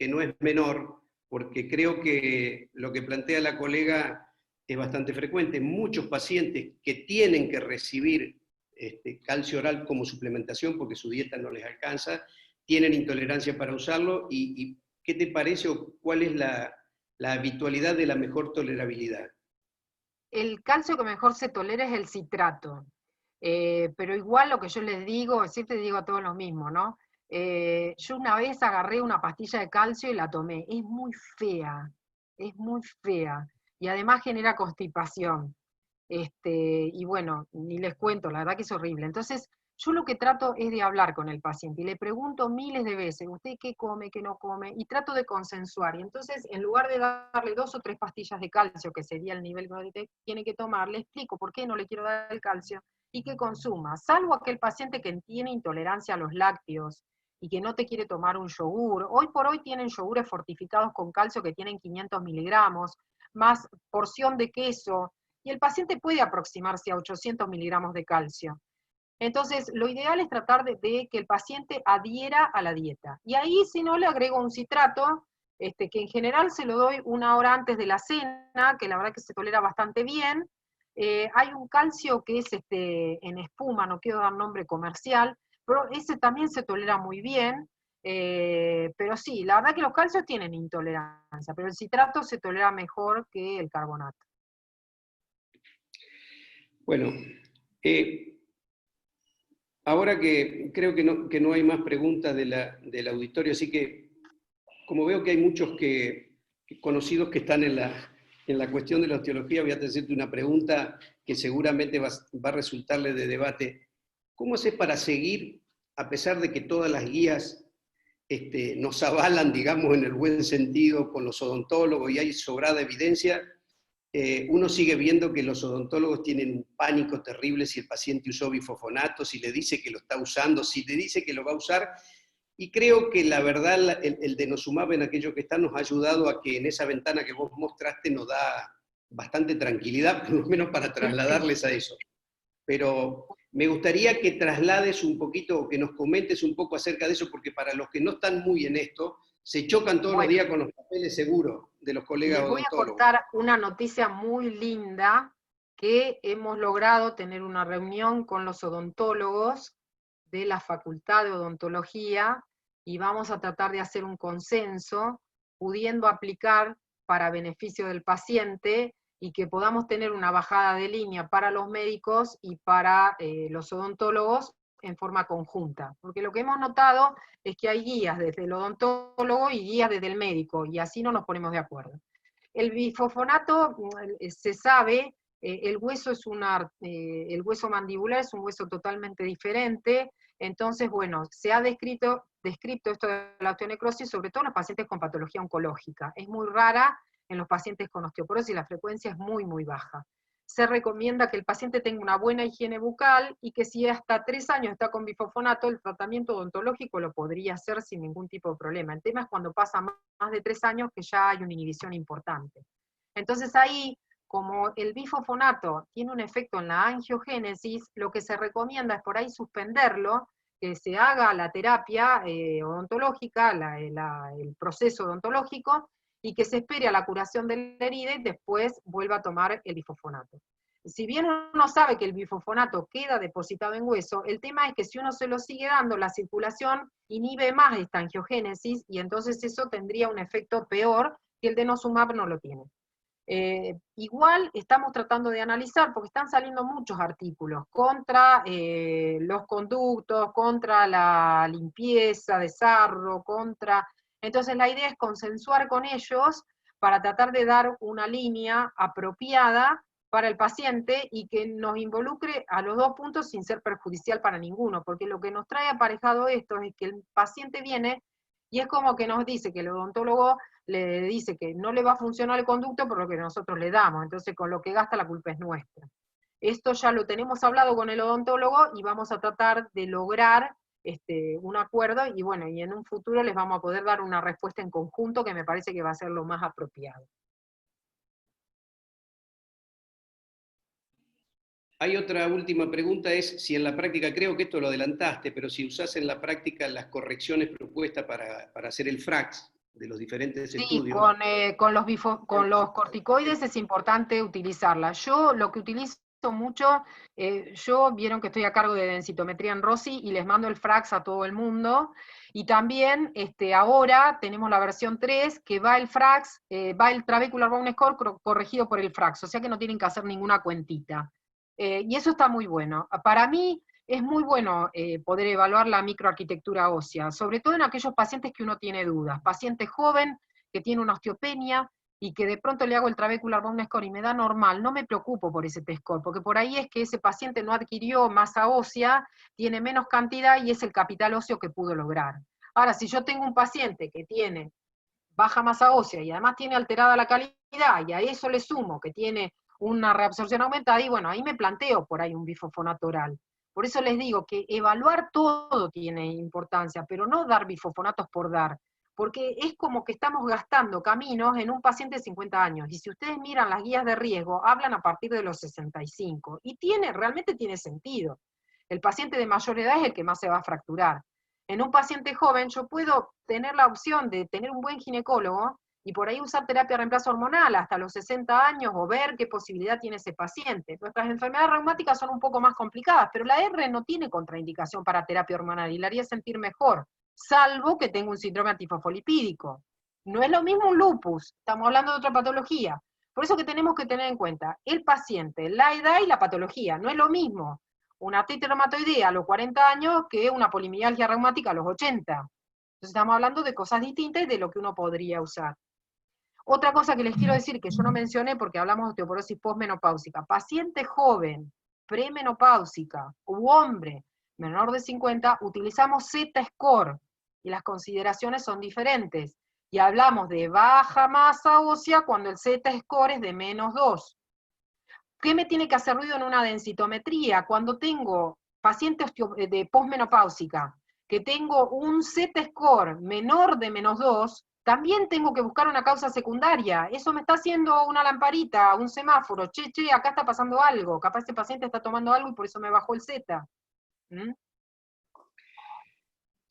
no es menor, porque creo que lo que plantea la colega es bastante frecuente. Muchos pacientes que tienen que recibir calcio oral como suplementación porque su dieta no les alcanza, tienen intolerancia para usarlo. ¿Y qué te parece o cuál es la habitualidad de la mejor tolerabilidad? El calcio que mejor se tolera es el citrato, pero igual lo que yo les digo, siempre digo a todos lo mismo, ¿no? Yo una vez agarré una pastilla de calcio y la tomé, es muy fea, y además genera constipación. Y bueno, ni les cuento, la verdad que es horrible. Entonces, yo lo que trato es de hablar con el paciente y le pregunto miles de veces, ¿usted qué come, qué no come? Y trato de consensuar. Y entonces, en lugar de darle 2 o 3 pastillas de calcio, que sería el nivel que tiene que tomar, le explico por qué no le quiero dar el calcio y que consuma. Salvo aquel paciente que tiene intolerancia a los lácteos y que no te quiere tomar un yogur. Hoy por hoy tienen yogures fortificados con calcio que tienen 500 miligramos, más porción de queso, y el paciente puede aproximarse a 800 miligramos de calcio. Entonces, lo ideal es tratar de que el paciente adhiera a la dieta. Y ahí, si no, le agrego un citrato, que en general se lo doy 1 hora antes de la cena, que la verdad que se tolera bastante bien. Hay un calcio que es en espuma, no quiero dar nombre comercial, pero ese también se tolera muy bien. Pero sí, la verdad que los calcios tienen intolerancia, pero el citrato se tolera mejor que el carbonato. Bueno, ahora que creo que no hay más preguntas del auditorio, así que como veo que hay muchos conocidos que están en la cuestión de la osteología, voy a hacerte una pregunta que seguramente va a resultarle de debate. ¿Cómo haces para seguir, a pesar de que todas las guías nos avalan, digamos, en el buen sentido, con los odontólogos y hay sobrada evidencia? Uno sigue viendo que los odontólogos tienen un pánico terrible si el paciente usó bifosfonato, si le dice que lo está usando, si le dice que lo va a usar, y creo que la verdad el denosumab en aquello que está nos ha ayudado a que en esa ventana que vos mostraste nos da bastante tranquilidad, por lo menos para trasladarles a eso. Pero me gustaría que traslades un poquito, o que nos comentes un poco acerca de eso, porque para los que no están muy en esto, se chocan todos los días con los papeles seguros de los colegas odontólogos. Les voy a contar una noticia muy linda, que hemos logrado tener una reunión con los odontólogos de la Facultad de Odontología y vamos a tratar de hacer un consenso, pudiendo aplicar para beneficio del paciente y que podamos tener una bajada de línea para los médicos y para los odontólogos en forma conjunta. Porque lo que hemos notado es que hay guías desde el odontólogo y guías desde el médico, y así no nos ponemos de acuerdo. El bifosfonato, se sabe, el hueso el hueso mandibular es un hueso totalmente diferente, entonces, bueno, se ha descrito esto de la osteonecrosis, sobre todo en los pacientes con patología oncológica. Es muy rara en los pacientes con osteoporosis y la frecuencia es muy, muy baja. Se recomienda que el paciente tenga una buena higiene bucal y que si hasta 3 años está con bifosfonato, el tratamiento odontológico lo podría hacer sin ningún tipo de problema. El tema es cuando pasa más de 3 años que ya hay una inhibición importante. Entonces ahí, como el bifosfonato tiene un efecto en la angiogénesis, lo que se recomienda es por ahí suspenderlo, que se haga la terapia odontológica, el proceso odontológico, y que se espere a la curación de la herida y después vuelva a tomar el bifosfonato. Si bien uno sabe que el bifosfonato queda depositado en hueso, el tema es que si uno se lo sigue dando, la circulación inhibe más esta angiogénesis y entonces eso tendría un efecto peor que el denosumab no lo tiene. Igual estamos tratando de analizar, porque están saliendo muchos artículos contra los conductos, contra la limpieza de sarro, entonces la idea es consensuar con ellos para tratar de dar una línea apropiada para el paciente y que nos involucre a los 2 puntos sin ser perjudicial para ninguno, porque lo que nos trae aparejado esto es que el paciente viene y es como que nos dice que el odontólogo le dice que no le va a funcionar el conducto por lo que nosotros le damos, entonces con lo que gasta la culpa es nuestra. Esto ya lo tenemos hablado con el odontólogo y vamos a tratar de lograr un acuerdo y bueno, y en un futuro les vamos a poder dar una respuesta en conjunto que me parece que va a ser lo más apropiado. Hay otra última pregunta, es si en la práctica, creo que esto lo adelantaste, pero si usás en la práctica las correcciones propuestas para hacer el FRAX de los diferentes estudios. Con los corticoides es importante utilizarla. Yo lo que utilizo mucho, vieron que estoy a cargo de densitometría en Rossi y les mando el FRAX a todo el mundo, y también ahora tenemos la versión 3 que va el FRAX, va el Trabecular Bone Score corregido por el FRAX, o sea que no tienen que hacer ninguna cuentita. Y eso está muy bueno. Para mí es muy bueno poder evaluar la microarquitectura ósea, sobre todo en aquellos pacientes que uno tiene dudas. Paciente joven que tiene una osteopenia, y que de pronto le hago el trabecular bone score y me da normal, no me preocupo por ese T-score, porque por ahí es que ese paciente no adquirió masa ósea, tiene menos cantidad y es el capital óseo que pudo lograr. Ahora, si yo tengo un paciente que tiene baja masa ósea y además tiene alterada la calidad, y a eso le sumo que tiene una reabsorción aumentada, y bueno, ahí me planteo por ahí un bifosfonato oral. Por eso les digo que evaluar todo tiene importancia, pero no dar bifosfonatos por dar, porque es como que estamos gastando caminos en un paciente de 50 años, y si ustedes miran las guías de riesgo, hablan a partir de los 65, y realmente tiene sentido. El paciente de mayor edad es el que más se va a fracturar. En un paciente joven yo puedo tener la opción de tener un buen ginecólogo y por ahí usar terapia de reemplazo hormonal hasta los 60 años o ver qué posibilidad tiene ese paciente. Nuestras enfermedades reumáticas son un poco más complicadas, pero la R no tiene contraindicación para terapia hormonal y la haría sentir mejor, salvo que tenga un síndrome antifosfolipídico. No es lo mismo un lupus, estamos hablando de otra patología. Por eso que tenemos que tener en cuenta el paciente, la edad y la patología, no es lo mismo una artritis reumatoidea a los 40 años que una polimialgia reumática a los 80. Entonces estamos hablando de cosas distintas y de lo que uno podría usar. Otra cosa que les quiero decir, que yo no mencioné porque hablamos de osteoporosis postmenopáusica, paciente joven, premenopáusica, u hombre menor de 50, utilizamos Z-score, y las consideraciones son diferentes, y hablamos de baja masa ósea cuando el Z-score es de -2. ¿Qué me tiene que hacer ruido en una densitometría? Cuando tengo pacientes de postmenopáusica, que tengo un Z-score menor de -2, también tengo que buscar una causa secundaria. Eso me está haciendo una lamparita, un semáforo. Che, acá está pasando algo. Capaz este paciente está tomando algo y por eso me bajó el Z. ¿Mm?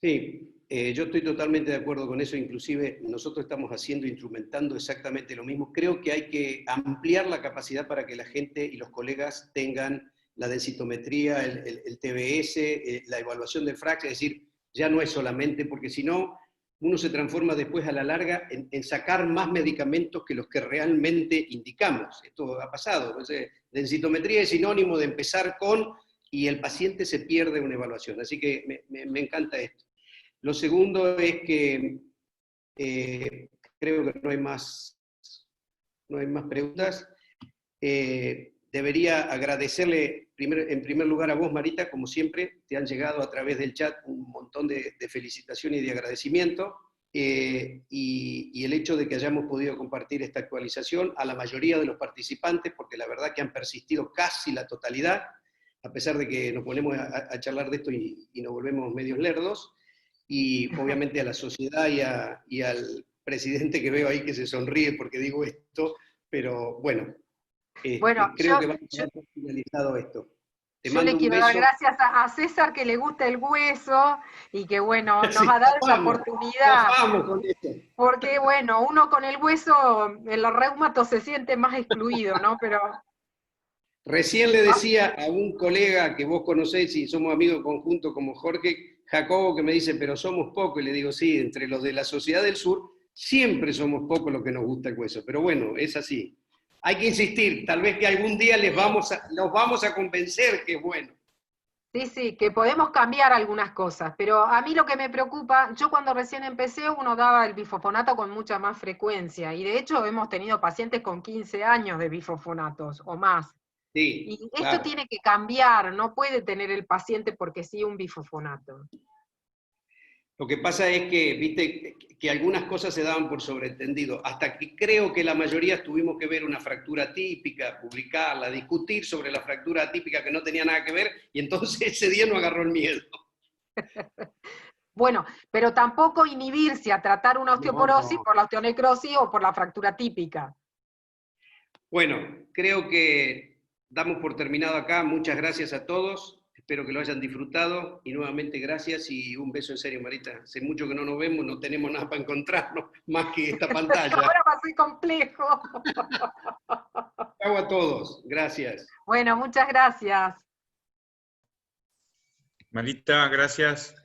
Sí, yo estoy totalmente de acuerdo con eso, inclusive nosotros estamos instrumentando exactamente lo mismo. Creo que hay que ampliar la capacidad para que la gente y los colegas tengan la densitometría, el TBS, la evaluación del FRAX, es decir, ya no es solamente, porque si no, uno se transforma después a la larga en sacar más medicamentos que los que realmente indicamos. Esto ha pasado. Entonces, densitometría es sinónimo de empezar con, y el paciente se pierde una evaluación. Así que me encanta esto. Lo segundo es que creo que no hay más preguntas. Debería agradecerle en primer lugar a vos, Marita, como siempre, te han llegado a través del chat un montón de felicitaciones y de agradecimiento, y el hecho de que hayamos podido compartir esta actualización a la mayoría de los participantes, porque la verdad que han persistido casi la totalidad, a pesar de que nos ponemos a charlar de esto y nos volvemos medios lerdos, y obviamente a la sociedad y al presidente que veo ahí que se sonríe porque digo esto, pero bueno, creo que vamos a dar por finalizado esto. Yo le quiero dar gracias a César que le gusta el hueso y que bueno, nos ha dado esa oportunidad. Vamos con esto. Porque bueno, uno con el hueso, el reumato se siente más excluido, ¿no? Pero recién le decía a un colega que vos conocés y somos amigos conjuntos como Jorge Jacobo, que me dice, pero somos pocos, y le digo, sí, entre los de la Sociedad del Sur, siempre somos pocos los que nos gusta el hueso, pero bueno, es así. Hay que insistir, tal vez que algún día los vamos a convencer que es bueno. Sí, que podemos cambiar algunas cosas, pero a mí lo que me preocupa, yo cuando recién empecé uno daba el bifosfonato con mucha más frecuencia, y de hecho hemos tenido pacientes con 15 años de bifosfonatos o más. Sí, y esto tiene que cambiar, no puede tener el paciente porque sí un bifosfonato. Lo que pasa es que, viste, que algunas cosas se daban por sobreentendido, hasta que creo que la mayoría tuvimos que ver una fractura atípica, publicarla, discutir sobre la fractura atípica que no tenía nada que ver, y entonces ese día no agarró el miedo. Bueno, pero tampoco inhibirse a tratar una osteoporosis por la osteonecrosis o por la fractura típica. Bueno, creo que damos por terminado acá. Muchas gracias a todos. Espero que lo hayan disfrutado. Y nuevamente gracias y un beso en serio, Marita. Hace mucho que no nos vemos, no tenemos nada para encontrarnos, más que esta pantalla. Ahora va a ser complejo. Chau a todos. Gracias. Bueno, muchas gracias. Marita, gracias.